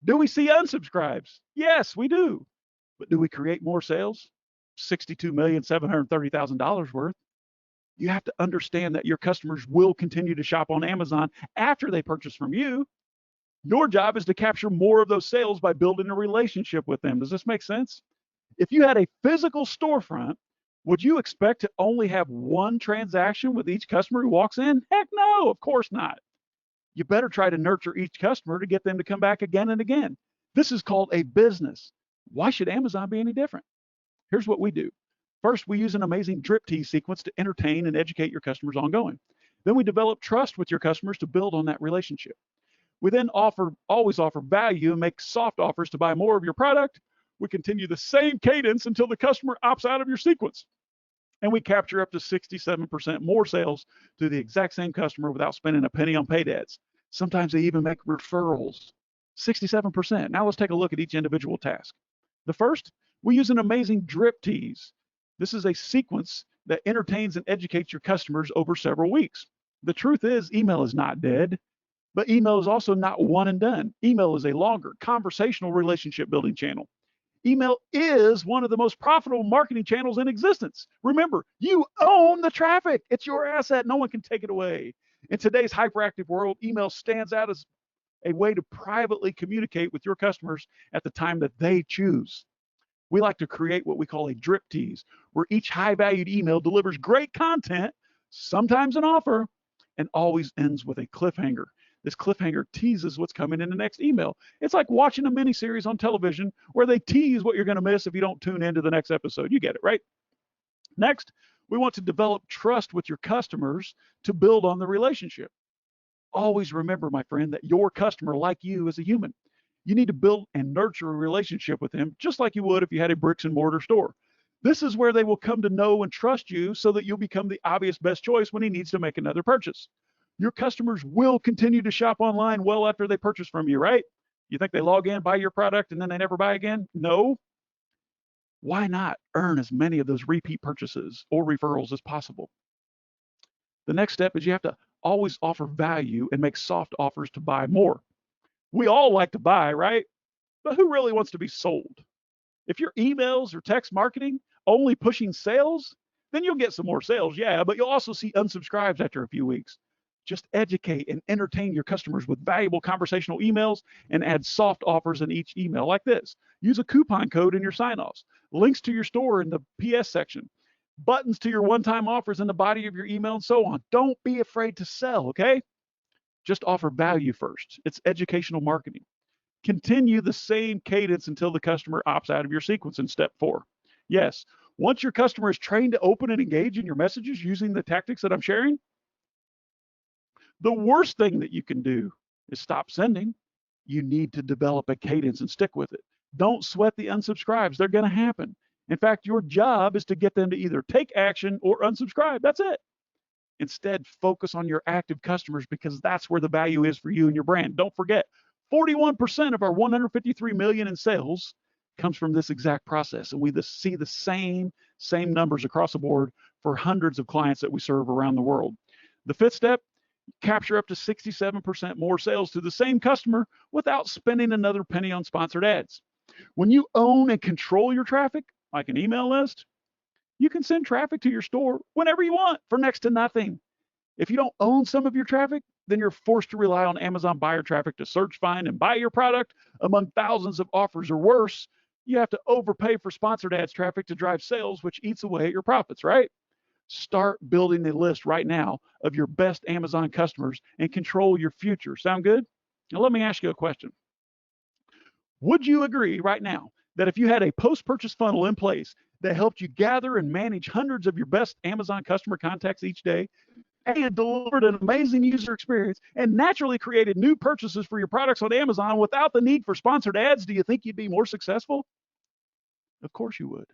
Do we see unsubscribes? Yes, we do. But do we create more sales? $62,730,000 worth. You have to understand that your customers will continue to shop on Amazon after they purchase from you. Your job is to capture more of those sales by building a relationship with them. Does this make sense? If you had a physical storefront, would you expect to only have one transaction with each customer who walks in? Heck no, of course not. You better try to nurture each customer to get them to come back again and again. This is called a business. Why should Amazon be any different? Here's what we do. First, we use an amazing drip tease sequence to entertain and educate your customers ongoing. Then we develop trust with your customers to build on that relationship. We then always offer value and make soft offers to buy more of your product. We continue the same cadence until the customer opts out of your sequence. And we capture up to 67% more sales to the exact same customer without spending a penny on paid ads. Sometimes they even make referrals. 67%. Now let's take a look at each individual task. The first, we use an amazing drip tease. This is a sequence that entertains and educates your customers over several weeks. The truth is, email is not dead, but email is also not one and done. Email is a longer conversational relationship building channel. Email is one of the most profitable marketing channels in existence. Remember, you own the traffic. It's your asset. No one can take it away. In today's hyperactive world, email stands out as a way to privately communicate with your customers at the time that they choose. We like to create what we call a drip tease, where each high-valued email delivers great content, sometimes an offer, and always ends with a cliffhanger. This cliffhanger teases what's coming in the next email. It's like watching a miniseries on television where they tease what you're going to miss if you don't tune into the next episode. You get it, right? Next, we want to develop trust with your customers to build on the relationship. Always remember, my friend, that your customer, like you, is a human. You need to build and nurture a relationship with them just like you would if you had a bricks and mortar store. This is where they will come to know and trust you so that you'll become the obvious best choice when he needs to make another purchase. Your customers will continue to shop online well after they purchase from you, right? You think they log in, buy your product, and then they never buy again? No. Why not earn as many of those repeat purchases or referrals as possible? The next step is you have to always offer value and make soft offers to buy more. We all like to buy, right? But who really wants to be sold? If your emails or text marketing only pushing sales, then you'll get some more sales, yeah, but you'll also see unsubscribes after a few weeks. Just educate and entertain your customers with valuable conversational emails and add soft offers in each email like this. Use a coupon code in your sign-offs, links to your store in the PS section, buttons to your one-time offers in the body of your email, and so on. Don't be afraid to sell, okay? Just offer value first. It's educational marketing. Continue the same cadence until the customer opts out of your sequence in step 4. Yes, once your customer is trained to open and engage in your messages using the tactics that I'm sharing, the worst thing that you can do is stop sending. You need to develop a cadence and stick with it. Don't sweat the unsubscribes. They're going to happen. In fact, your job is to get them to either take action or unsubscribe. That's it. Instead, focus on your active customers because that's where the value is for you and your brand. Don't forget, 41% of our 153 million in sales comes from this exact process. And we see the same numbers across the board for hundreds of clients that we serve around the world. The 5th step, capture up to 67% more sales to the same customer without spending another penny on sponsored ads. When you own and control your traffic, like an email list, you can send traffic to your store whenever you want for next to nothing. If you don't own some of your traffic, then you're forced to rely on Amazon buyer traffic to search, find, and buy your product among thousands of offers, or worse, you have to overpay for sponsored ads traffic to drive sales, which eats away at your profits, right? Start building a list right now of your best Amazon customers and control your future. Sound good? Now let me ask you a question. Would you agree right now that if you had a post-purchase funnel in place that helped you gather and manage hundreds of your best Amazon customer contacts each day, and delivered an amazing user experience and naturally created new purchases for your products on Amazon without the need for sponsored ads, do you think you'd be more successful? Of course you would.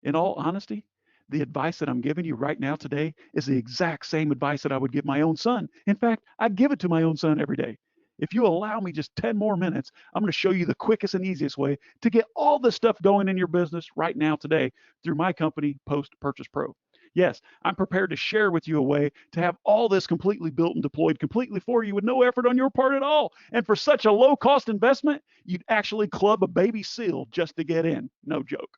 In all honesty, the advice that I'm giving you right now today is the exact same advice that I would give my own son. In fact, I give it to my own son every day. If you allow me just 10 more minutes, I'm going to show you the quickest and easiest way to get all this stuff going in your business right now today through my company, Post Purchase Pro. Yes, I'm prepared to share with you a way to have all this completely built and deployed completely for you with no effort on your part at all. And for such a low cost investment, you'd actually club a baby seal just to get in. No joke.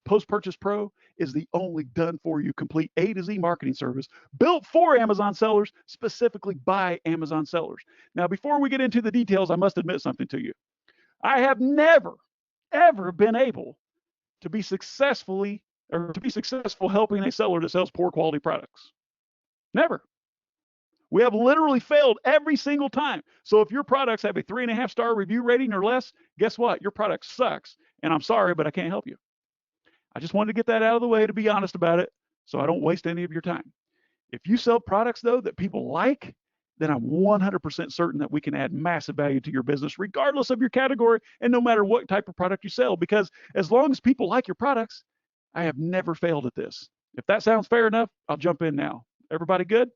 Post Purchase Pro is the only done for you complete A to Z marketing service built for Amazon sellers, specifically by Amazon sellers. Now, before we get into the details, I must admit something to you. I have never, ever been able to be successful helping a seller that sells poor quality products. Never. We have literally failed every single time. So if your products have a 3.5-star review rating or less, guess what? Your product sucks. And I'm sorry, but I can't help you. I just wanted to get that out of the way to be honest about it so I don't waste any of your time. If you sell products, though, that people like, then I'm 100% certain that we can add massive value to your business, regardless of your category and no matter what type of product you sell. Because as long as people like your products, I have never failed at this. If that sounds fair enough, I'll jump in now. Everybody good?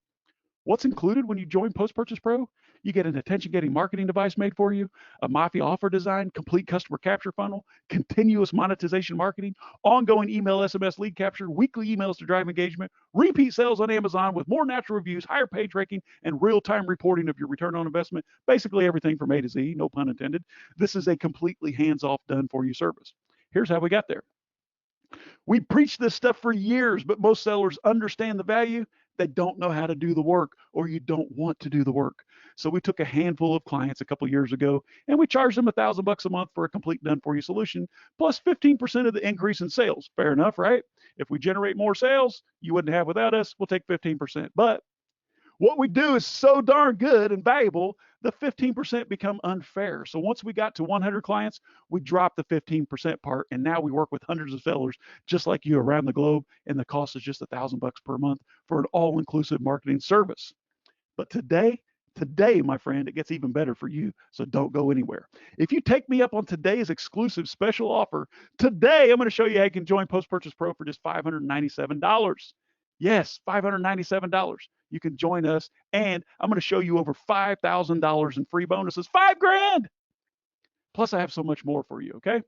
What's included when you join Post Purchase Pro? You get an attention-getting marketing device made for you, a Mafia offer design, complete customer capture funnel, continuous monetization marketing, ongoing email, SMS lead capture, weekly emails to drive engagement, repeat sales on Amazon with more natural reviews, higher page ranking, and real-time reporting of your return on investment. Basically everything from A to Z, no pun intended. This is a completely hands-off, done-for-you service. Here's how we got there. We preached this stuff for years, but most sellers understand the value. They don't know how to do the work, or you don't want to do the work. So we took a handful of clients a couple of years ago and we charged them $1,000 a month for a complete done for you solution, plus 15% of the increase in sales. Fair enough, right? If we generate more sales, you wouldn't have without us, we'll take 15%. But what we do is so darn good and valuable, the 15% become unfair. So once we got to 100 clients, we dropped the 15% part, and now we work with hundreds of sellers just like you around the globe, and the cost is just $1,000 per month for an all-inclusive marketing service. But today, my friend, it gets even better for you, so don't go anywhere. If you take me up on today's exclusive special offer, today I'm going to show you how you can join Post Purchase Pro for just $597. Yes, $597. You can join us, and I'm going to show you over $5,000 in free bonuses. $5,000! Plus, I have so much more for you, okay?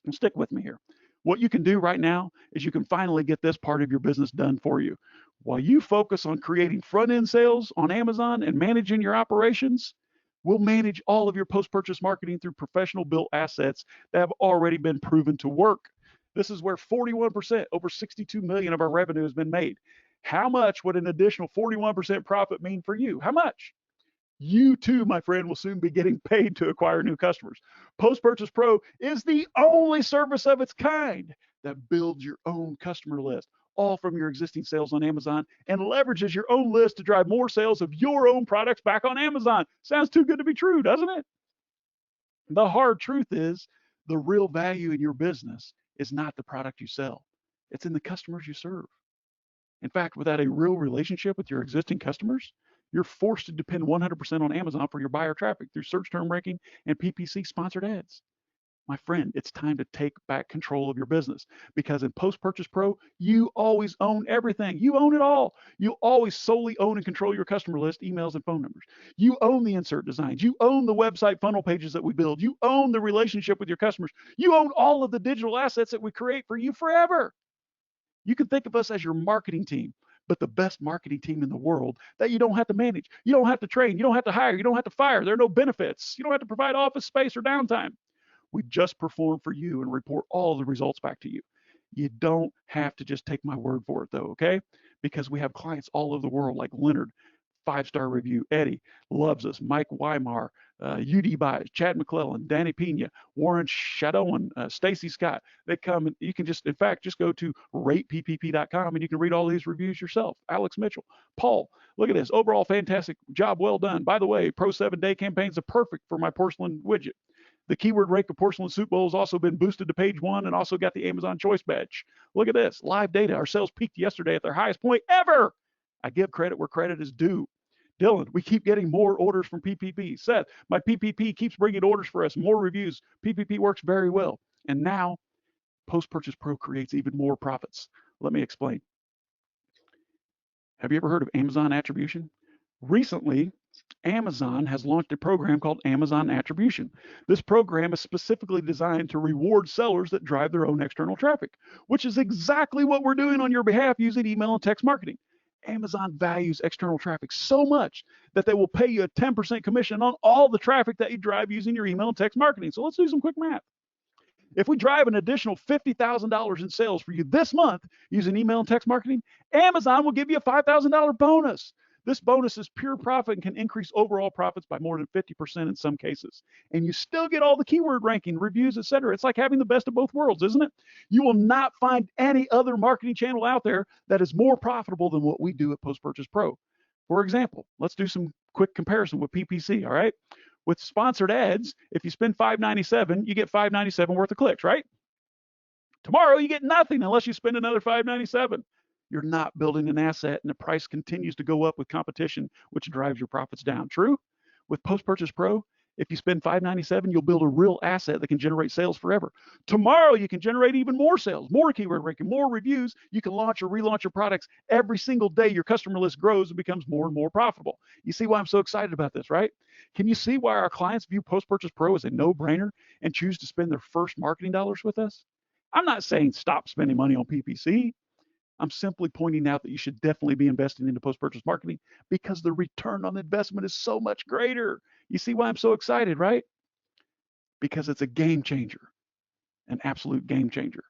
And stick with me here. What you can do right now is you can finally get this part of your business done for you. While you focus on creating front-end sales on Amazon and managing your operations, we'll manage all of your post-purchase marketing through professional built assets that have already been proven to work. This is where 41%, over 62 million of our revenue has been made. How much would an additional 41% profit mean for you? How much? You too, my friend, will soon be getting paid to acquire new customers. Post Purchase Pro is the only service of its kind that builds your own customer list, all from your existing sales on Amazon, and leverages your own list to drive more sales of your own products back on Amazon. Sounds too good to be true, doesn't it? The hard truth is the real value in your business is not the product you sell. It's in the customers you serve. In fact, without a real relationship with your existing customers, you're forced to depend 100% on Amazon for your buyer traffic through search term ranking and PPC sponsored ads. My friend, it's time to take back control of your business, because in Post Purchase Pro, you always own everything. You own it all. You always solely own and control your customer list, emails, and phone numbers. You own the insert designs. You own the website funnel pages that we build. You own the relationship with your customers. You own all of the digital assets that we create for you forever. You can think of us as your marketing team, but the best marketing team in the world that you don't have to manage. You don't have to train. You don't have to hire. You don't have to fire. There are no benefits. You don't have to provide office space or downtime. We just perform for you and report all the results back to you. You don't have to just take my word for it, though, okay? Because we have clients all over the world like Leonard, 5-star review, Eddie loves us, Mike Weimar, UD Buys, Chad McClellan, Danny Pena, Warren Shadowan, Stacy Scott. They come and you can just go to rateppp.com and you can read all these reviews yourself. Alex Mitchell, Paul, look at this. Overall, fantastic job, well done. By the way, Pro 7-day campaigns are perfect for my porcelain widget. The keyword rank of porcelain soup bowl has also been boosted to page 1 and also got the Amazon Choice badge. Look at this, live data. Our sales peaked yesterday at their highest point ever. I give credit where credit is due. Dylan, we keep getting more orders from PPP. Seth, my PPP keeps bringing orders for us, more reviews. PPP works very well. And now Post-Purchase Pro creates even more profits. Let me explain. Have you ever heard of Amazon Attribution? Recently, Amazon has launched a program called Amazon Attribution. This program is specifically designed to reward sellers that drive their own external traffic, which is exactly what we're doing on your behalf using email and text marketing. Amazon values external traffic so much that they will pay you a 10% commission on all the traffic that you drive using your email and text marketing. So let's do some quick math. If we drive an additional $50,000 in sales for you this month using email and text marketing, Amazon will give you a $5,000 bonus. This bonus is pure profit and can increase overall profits by more than 50% in some cases. And you still get all the keyword ranking, reviews, etc. It's like having the best of both worlds, isn't it? You will not find any other marketing channel out there that is more profitable than what we do at Post-Purchase Pro. For example, let's do some quick comparison with PPC, all right? With sponsored ads, if you spend $5.97, you get $5.97 worth of clicks, right? Tomorrow, you get nothing unless you spend another $5.97. You're not building an asset, and the price continues to go up with competition, which drives your profits down. True? With Post-Purchase Pro, if you spend $5.97, you'll build a real asset that can generate sales forever. Tomorrow, you can generate even more sales, more keyword ranking, more reviews. You can launch or relaunch your products every single day. Your customer list grows and becomes more and more profitable. You see why I'm so excited about this, right? Can you see why our clients view Post-Purchase Pro as a no-brainer and choose to spend their first marketing dollars with us? I'm not saying stop spending money on PPC. I'm simply pointing out that you should definitely be investing into post-purchase marketing because the return on investment is so much greater. You see why I'm so excited, right? Because it's a game changer, an absolute game changer.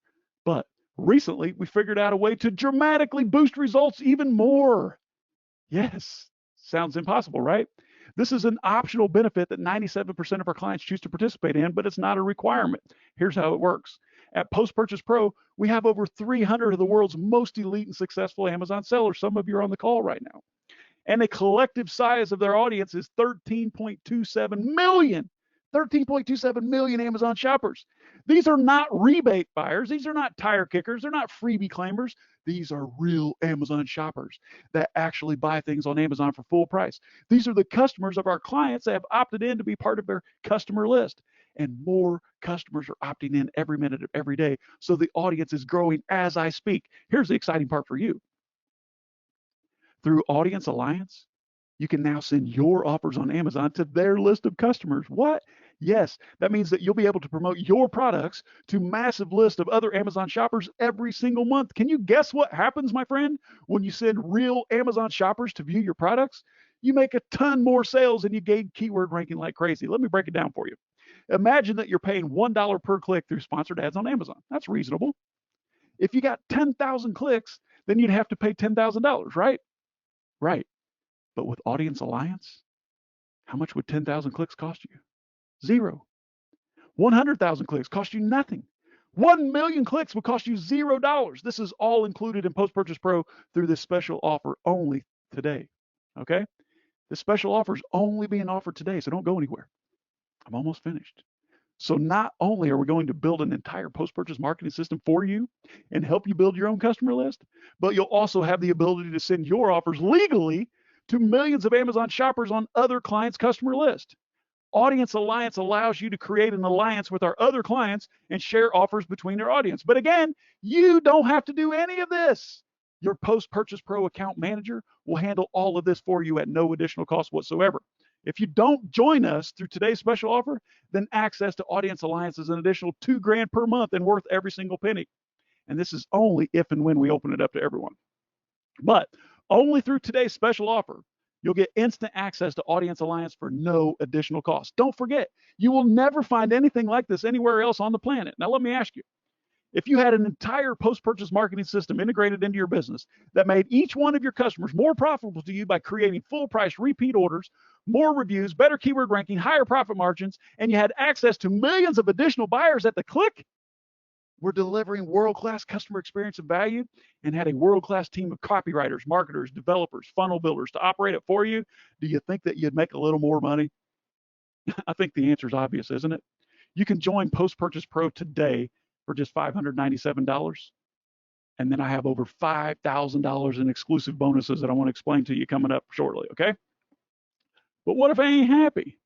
But recently, we figured out a way to dramatically boost results even more. Yes, sounds impossible, right? This is an optional benefit that 97% of our clients choose to participate in, but it's not a requirement. Here's how it works. At Post-Purchase Pro, we have over 300 of the world's most elite and successful Amazon sellers. Some of you are on the call right now. And the collective size of their audience is 13.27 million. 13.27 million Amazon shoppers. These are not rebate buyers. These are not tire kickers. They're not freebie claimers. These are real Amazon shoppers that actually buy things on Amazon for full price. These are the customers of our clients that have opted in to be part of their customer list. And more customers are opting in every minute of every day. So the audience is growing as I speak. Here's the exciting part for you. Through Audience Alliance, you can now send your offers on Amazon to their list of customers. What? Yes, that means that you'll be able to promote your products to massive list of other Amazon shoppers every single month. Can you guess what happens, my friend, when you send real Amazon shoppers to view your products? You make a ton more sales and you gain keyword ranking like crazy. Let me break it down for you. Imagine that you're paying $1 per click through sponsored ads on Amazon. That's reasonable. If you got 10,000 clicks, then you'd have to pay $10,000, right? Right. But with Audience Alliance, how much would 10,000 clicks cost you? Zero. 100,000 clicks cost you nothing. 1 million clicks will cost you $0. This is all included in Post-Purchase Pro through this special offer only today. Okay? This special offer is only being offered today, so don't go anywhere. I'm almost finished. So not only are we going to build an entire post-purchase marketing system for you and help you build your own customer list, but you'll also have the ability to send your offers legally to millions of Amazon shoppers on other clients' customer list. Audience Alliance allows you to create an alliance with our other clients and share offers between their audience. But again, you don't have to do any of this. Your Post-Purchase Pro account manager will handle all of this for you at no additional cost whatsoever. If you don't join us through today's special offer, then access to Audience Alliance is an additional $2,000 per month and worth every single penny. And this is only if and when we open it up to everyone. But only through today's special offer, you'll get instant access to Audience Alliance for no additional cost. Don't forget, you will never find anything like this anywhere else on the planet. Now, let me ask you, if you had an entire post-purchase marketing system integrated into your business that made each one of your customers more profitable to you by creating full-price repeat orders, more reviews, better keyword ranking, higher profit margins, and you had access to millions of additional buyers at the click, we're delivering world-class customer experience and value and had a world-class team of copywriters, marketers, developers, funnel builders to operate it for you, do you think that you'd make a little more money? I think the answer is obvious, isn't it? You can join Post Purchase Pro today for just $597. And then I have over $5,000 in exclusive bonuses that I want to explain to you coming up shortly, okay? But what if I ain't happy?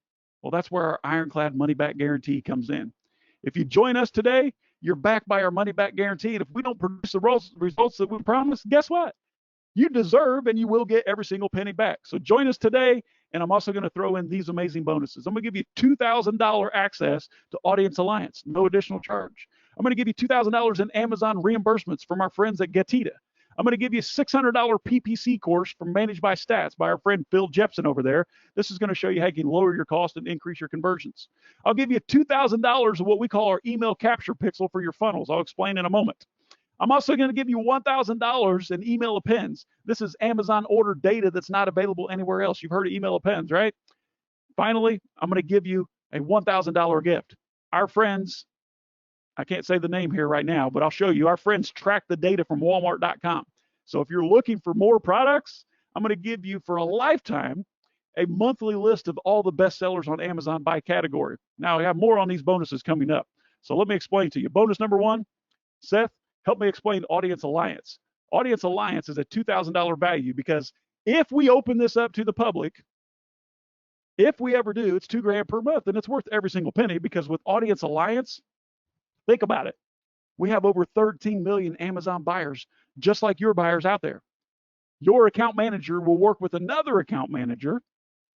Well, that's where our ironclad money back guarantee comes in. If you join us today, you're backed by our money back guarantee. And if we don't produce the results that we promise, guess what? You deserve and you will get every single penny back. So join us today. And I'm also going to throw in these amazing bonuses. I'm going to give you $2,000 access to Audience Alliance, no additional charge. I'm going to give you $2,000 in Amazon reimbursements from our friends at Getita. I'm going to give you a $600 PPC course from Managed by Stats by our friend Phil Jepson over there. This is going to show you how you can lower your cost and increase your conversions. I'll give you $2,000 of what we call our email capture pixel for your funnels. I'll explain in a moment. I'm also going to give you $1,000 in email appends. This is Amazon order data that's not available anywhere else. You've heard of email appends, right? Finally, I'm going to give you a $1,000 gift. Our friends, I can't say the name here right now, but I'll show you. Our friends track the data from Walmart.com. So if you're looking for more products, I'm going to give you for a lifetime a monthly list of all the best sellers on Amazon by category. Now, I have more on these bonuses coming up. So let me explain to you. Bonus number one, Seth, help me explain Audience Alliance. Audience Alliance is a $2,000 value because if we open this up to the public, if we ever do, it's $2,000 per month and it's worth every single penny because with Audience Alliance, think about it. We have over 13 million Amazon buyers, just like your buyers out there. Your account manager will work with another account manager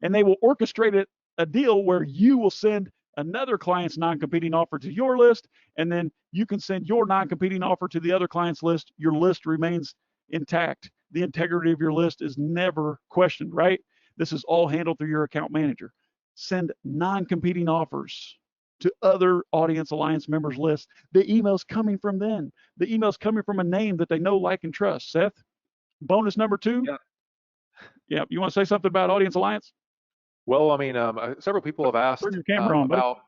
and they will orchestrate a deal where you will send another client's non-competing offer to your list, and then you can send your non-competing offer to the other client's list. Your list remains intact. The integrity of your list is never questioned, right? This is all handled through your account manager. Send non-competing offers to other Audience Alliance members' lists. The email's coming from them. The email's coming from a name that they know, like, and trust. Seth, bonus number two. Yeah. You want to say something about Audience Alliance? Well, I mean, several people have asked Turn your camera on, buddy. about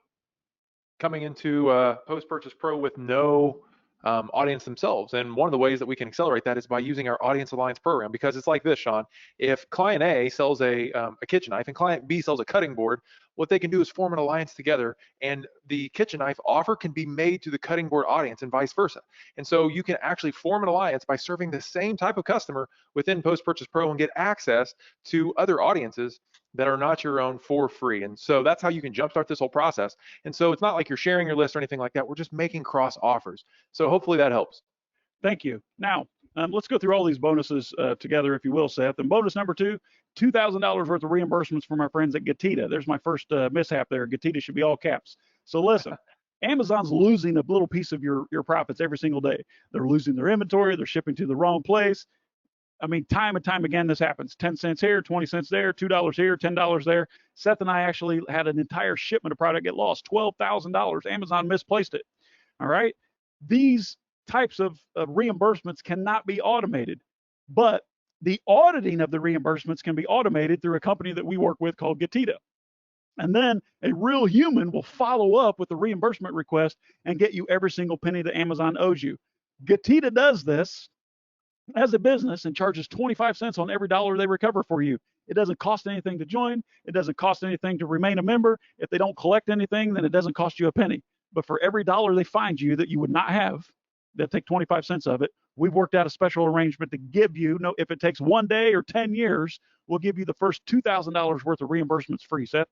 coming into Post Purchase Pro with no audience themselves. And one of the ways that we can accelerate that is by using our Audience Alliance program, because it's like this, Sean. If client A sells a kitchen knife and client B sells a cutting board, what they can do is form an alliance together, and the kitchen knife offer can be made to the cutting board audience and vice versa. And so you can actually form an alliance by serving the same type of customer within Post Purchase Pro and get access to other audiences that are not your own for free. And so that's how you can jumpstart this whole process. And so it's not like you're sharing your list or anything like that. We're just making cross offers. So hopefully that helps. Thank you. Now, let's go through all these bonuses together, if you will, Seth. And bonus number two, $2,000 worth of reimbursements from our friends at Getita. There's my first mishap there. Getita should be all caps. So listen, Amazon's losing a little piece of your profits every single day. They're losing their inventory. They're shipping to the wrong place. I mean, time and time again, this happens. 10 cents here, 20 cents there, $2 here, $10 there. Seth and I actually had an entire shipment of product get lost, $12,000. Amazon misplaced it. All right. These types of reimbursements cannot be automated, but the auditing of the reimbursements can be automated through a company that we work with called Getita. And then a real human will follow up with the reimbursement request and get you every single penny that Amazon owes you. Getita does this as a business and charges 25 cents on every dollar they recover for you. It doesn't cost anything to join. It doesn't cost anything to remain a member. If they don't collect anything, then it doesn't cost you a penny. But for every dollar they find you that you would not have, they'll take 25 cents of it. We've worked out a special arrangement to give you, if it takes 1 day or 10 years, we'll give you the first $2,000 worth of reimbursements free, Seth.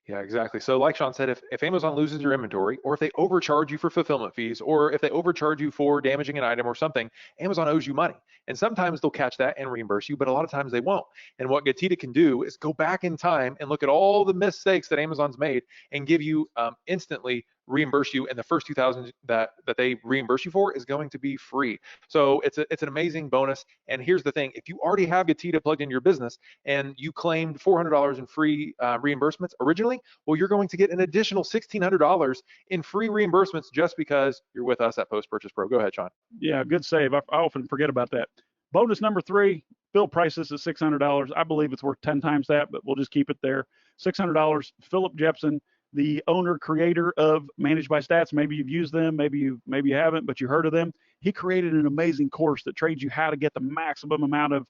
Yeah, exactly. So like Sean said, if Amazon loses your inventory, or if they overcharge you for fulfillment fees, or if they overcharge you for damaging an item or something, Amazon owes you money. And sometimes they'll catch that and reimburse you, but a lot of times they won't. And what Getita can do is go back in time and look at all the mistakes that Amazon's made and give you instantly reimburse you, and the first $2,000 that they reimburse you for is going to be free. So it's an amazing bonus. And here's the thing: if you already have Getita plugged in your business and you claimed $400 in free reimbursements originally, well, you're going to get an additional $1,600 in free reimbursements just because you're with us at Post Purchase Pro. Go ahead, Sean. Yeah, good save. I often forget about that. Bonus number three, Phil prices is $600. I believe it's worth 10 times that, but we'll just keep it there. $600. Philip Jepson, the owner, creator of Managed by Stats. Maybe you've used them, maybe you haven't, but you heard of them. He created an amazing course that trains you how to get the maximum amount of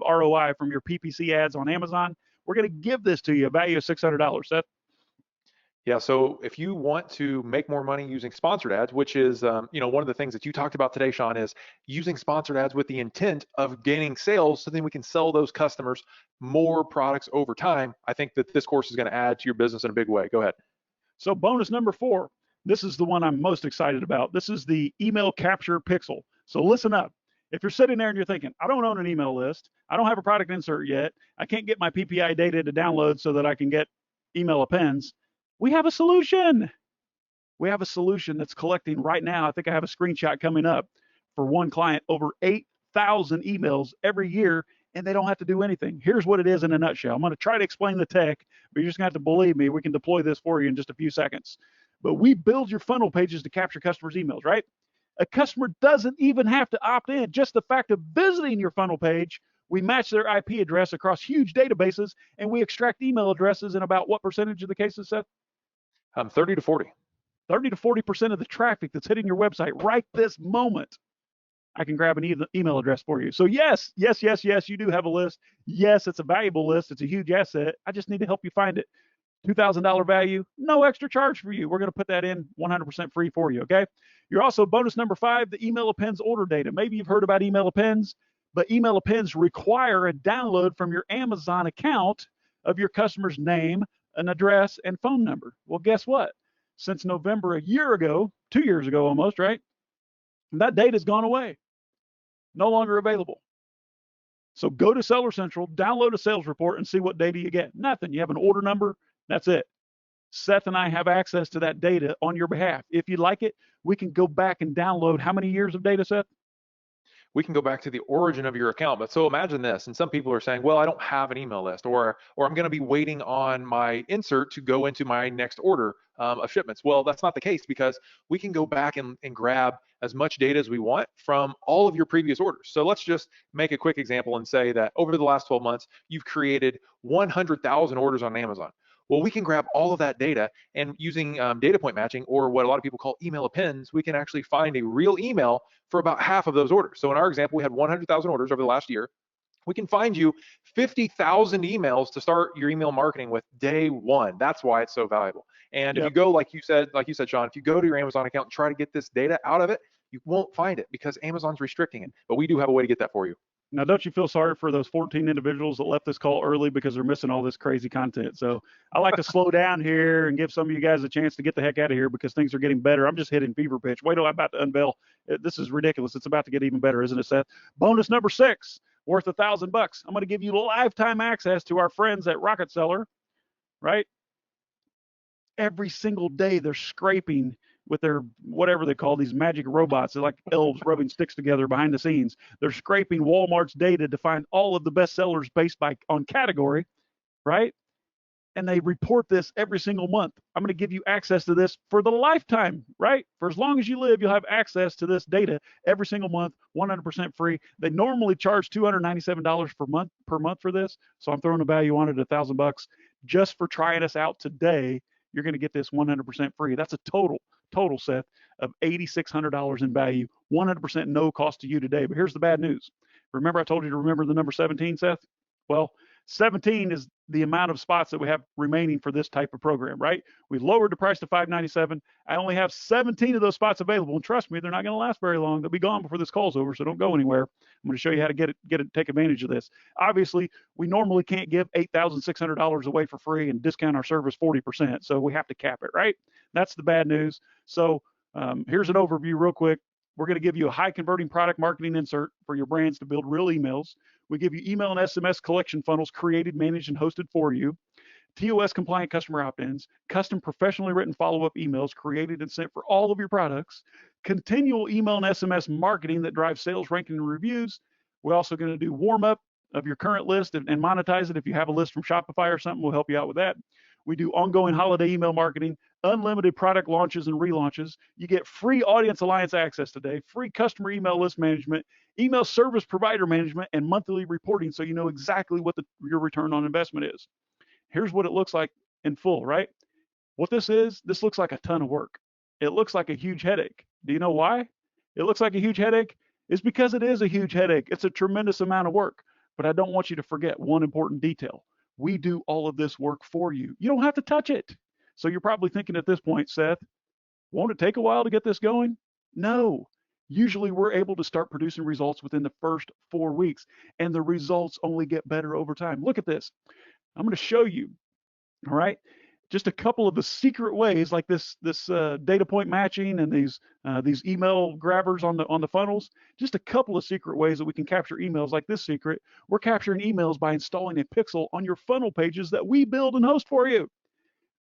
ROI from your PPC ads on Amazon. We're going to give this to you, a value of $600. Seth? Yeah, so if you want to make more money using sponsored ads, which is, one of the things that you talked about today, Sean, is using sponsored ads with the intent of gaining sales, so then we can sell those customers more products over time. I think that this course is going to add to your business in a big way. Go ahead. So bonus number 4, this is the one I'm most excited about. This is the email capture pixel. So listen up. If you're sitting there and you're thinking, I don't own an email list, I don't have a product insert yet, I can't get my PPI data to download so that I can get email appends, we have a solution. We have a solution that's collecting right now. I think I have a screenshot coming up for one client, over 8,000 emails every year, and they don't have to do anything. Here's what it is in a nutshell. I'm going to try to explain the tech, but you're just going to have to believe me. We can deploy this for you in just a few seconds. But we build your funnel pages to capture customers' emails, right? A customer doesn't even have to opt in. Just the fact of visiting your funnel page, we match their IP address across huge databases, and we extract email addresses in about what percentage of the cases, Seth? 30 to 40. 30 to 40% of the traffic that's hitting your website right this moment, I can grab an email address for you. So yes, you do have a list. Yes, it's a valuable list. It's a huge asset. I just need to help you find it. $2,000 value, no extra charge for you. We're going to put that in 100% free for you, okay? You're also bonus number 5, the email appends order data. Maybe you've heard about email appends, but email appends require a download from your Amazon account of your customer's name, an address, and phone number. Well, guess what? Since November a year ago, 2 years ago almost, right? That data's gone away. No longer available. So go to Seller Central, download a sales report, and see what data you get. Nothing. You have an order number. That's it. Seth and I have access to that data on your behalf. If you like it, we can go back and download how many years of data, Seth? We can go back to the origin of your account. But so imagine this, and some people are saying, well, I don't have an email list, or I'm going to be waiting on my insert to go into my next order of shipments. Well, that's not the case, because we can go back and grab as much data as we want from all of your previous orders. So let's just make a quick example and say that over the last 12 months, you've created 100,000 orders on Amazon. Well, we can grab all of that data, and using data point matching, or what a lot of people call email appends, we can actually find a real email for about half of those orders. So in our example, we had 100,000 orders over the last year. We can find you 50,000 emails to start your email marketing with day one. That's why it's so valuable. And if you go, like you said, Sean, if you go to your Amazon account and try to get this data out of it, you won't find it because Amazon's restricting it. But we do have a way to get that for you. Now, don't you feel sorry for those 14 individuals that left this call early because they're missing all this crazy content? So I like to slow down here and give some of you guys a chance to get the heck out of here because things are getting better. I'm just hitting fever pitch. Wait till I'm about to unveil. This is ridiculous. It's about to get even better, isn't it, Seth? Bonus number 6, worth $1,000. I'm going to give you lifetime access to our friends at Rocket Seller, right? Every single day they're scraping with their, whatever they call these magic robots. They're like elves rubbing sticks together behind the scenes. They're scraping Walmart's data to find all of the best sellers based on category, right? And they report this every single month. I'm going to give you access to this for the lifetime, right? For as long as you live, you'll have access to this data every single month, 100% free. They normally charge $297 per month for this. So I'm throwing a value on it, $1,000 just for trying us out today. You're going to get this 100% free. That's a total, Seth, of $8,600 in value, 100% no cost to you today. But here's the bad news. Remember I told you to remember the number 17, Seth? Well, 17 is the amount of spots that we have remaining for this type of program, right? We lowered the price to $597. I only have 17 of those spots available. And trust me, they're not going to last very long. They'll be gone before this call's over, so don't go anywhere. I'm going to show you how to take advantage of this. Obviously, we normally can't give $8,600 away for free and discount our service 40%. So we have to cap it, right? That's the bad news. So here's an overview real quick. We're going to give you a high converting product marketing insert for your brands to build real emails. We give you email and SMS collection funnels created, managed, and hosted for you. TOS compliant customer opt-ins, custom professionally written follow-up emails created and sent for all of your products, continual email and SMS marketing that drives sales, ranking, and reviews. We're also going to do warm-up of your current list and monetize it. If you have a list from Shopify or something, we'll help you out with that. We do ongoing holiday email marketing, unlimited product launches and relaunches. You get free Audience Alliance access today, free customer email list management, email service provider management, and monthly reporting so you know exactly what your return on investment is. Here's what it looks like in full, right? What this looks like a ton of work. It looks like a huge headache. Do you know why it looks like a huge headache? It's because it is a huge headache. It's a tremendous amount of work. But I don't want you to forget one important detail. We do all of this work for you. You don't have to touch it. So you're probably thinking at this point, Seth, won't it take a while to get this going? No. Usually we're able to start producing results within the first 4 weeks, and the results only get better over time. Look at this. I'm going to show you, all right, just a couple of the secret ways, like this data point matching and these email grabbers on the funnels. Just a couple of secret ways that we can capture emails, like this secret. We're capturing emails by installing a pixel on your funnel pages that we build and host for you.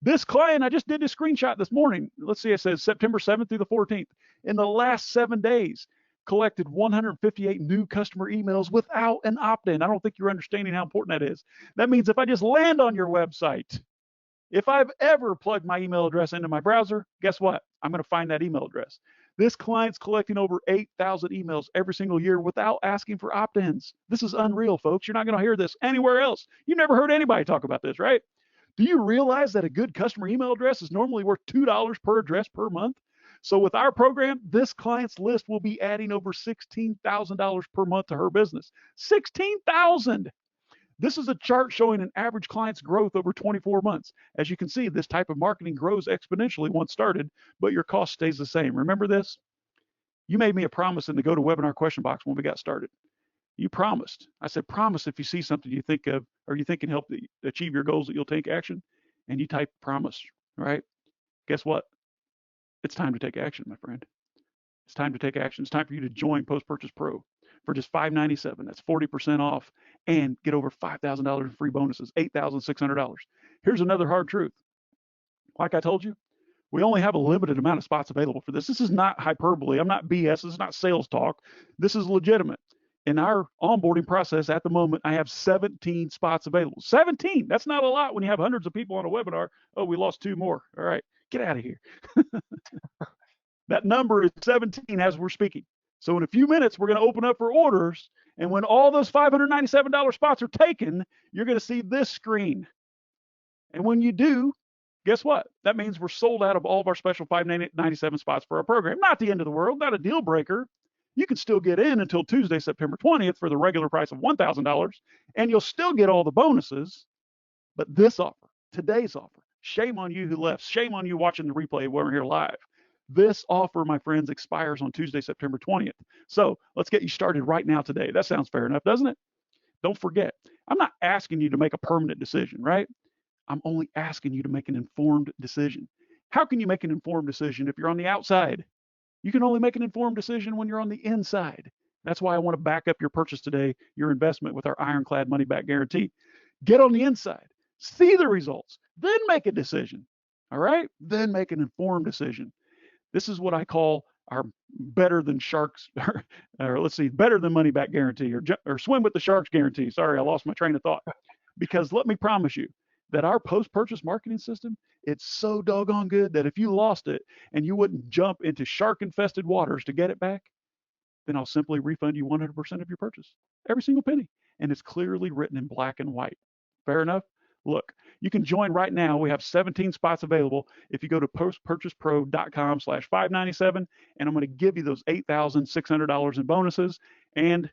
This client, I just did a screenshot this morning. Let's see, it says September 7th through the 14th. In the last 7 days, collected 158 new customer emails without an opt-in. I don't think you're understanding how important that is. That means if I just land on your website, if I've ever plugged my email address into my browser, guess what? I'm going to find that email address. This client's collecting over 8,000 emails every single year without asking for opt-ins. This is unreal, folks. You're not going to hear this anywhere else. You never heard anybody talk about this, right? Do you realize that a good customer email address is normally worth $2 per address per month? So with our program, this client's list will be adding over $16,000 per month to her business. $16,000. This is a chart showing an average client's growth over 24 months. As you can see, this type of marketing grows exponentially once started, but your cost stays the same. Remember this? You made me a promise in the GoToWebinar question box when we got started. You promised. I said, promise if you see something you think of or you think can help achieve your goals that you'll take action. And you type promise, right? Guess what? It's time to take action, my friend. It's time to take action. It's time for you to join Post Purchase Pro for just $597. That's 40% off and get over $5,000 in free bonuses, $8,600. Here's another hard truth. Like I told you, we only have a limited amount of spots available for this. This is not hyperbole. I'm not BS. This is not sales talk. This is legitimate. In our onboarding process at the moment, I have 17 spots available. 17. That's not a lot when you have hundreds of people on a webinar. Oh, we lost 2 more. All right, get out of here. That number is 17 as we're speaking. So in a few minutes, we're going to open up for orders. And when all those $597 spots are taken, you're going to see this screen. And when you do, guess what? That means we're sold out of all of our special $597 spots for our program. Not the end of the world, not a deal breaker. You can still get in until Tuesday, September 20th for the regular price of $1,000, and you'll still get all the bonuses. But this offer, today's offer, shame on you who left. Shame on you watching the replay when we're here live. This offer, my friends, expires on Tuesday, September 20th. So let's get you started right now today. That sounds fair enough, doesn't it? Don't forget, I'm not asking you to make a permanent decision, right? I'm only asking you to make an informed decision. How can you make an informed decision if you're on the outside? You can only make an informed decision when you're on the inside. That's why I want to back up your purchase today, your investment with our ironclad money back guarantee. Get on the inside, see the results, then make a decision. All right? Then make an informed decision. This is what I call our better than sharks, or let's see, better than money back guarantee, or swim with the sharks guarantee. Sorry, I lost my train of thought. Because let me promise you that our post-purchase marketing system, it's so doggone good that if you lost it and you wouldn't jump into shark-infested waters to get it back, then I'll simply refund you 100% of your purchase, every single penny. And it's clearly written in black and white. Fair enough? Look, you can join right now. We have 17 spots available. If you go to postpurchasepro.com/597, and I'm going to give you those $8,600 in bonuses. And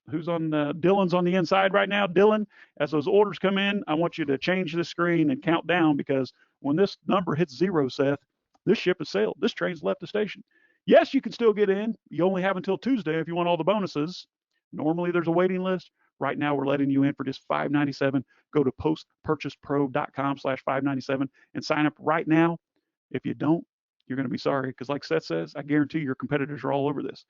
who's on Dylan's on the inside right now? Dylan, as those orders come in, I want you to change the screen and count down, because when this number hits 0, Seth, this ship has sailed. This train's left the station. Yes, you can still get in. You only have until Tuesday if you want all the bonuses. Normally there's a waiting list. Right now we're letting you in for just $597. Go to postpurchasepro.com/597 and sign up right now. If you don't, you're going to be sorry, because like Seth says, I guarantee your competitors are all over this.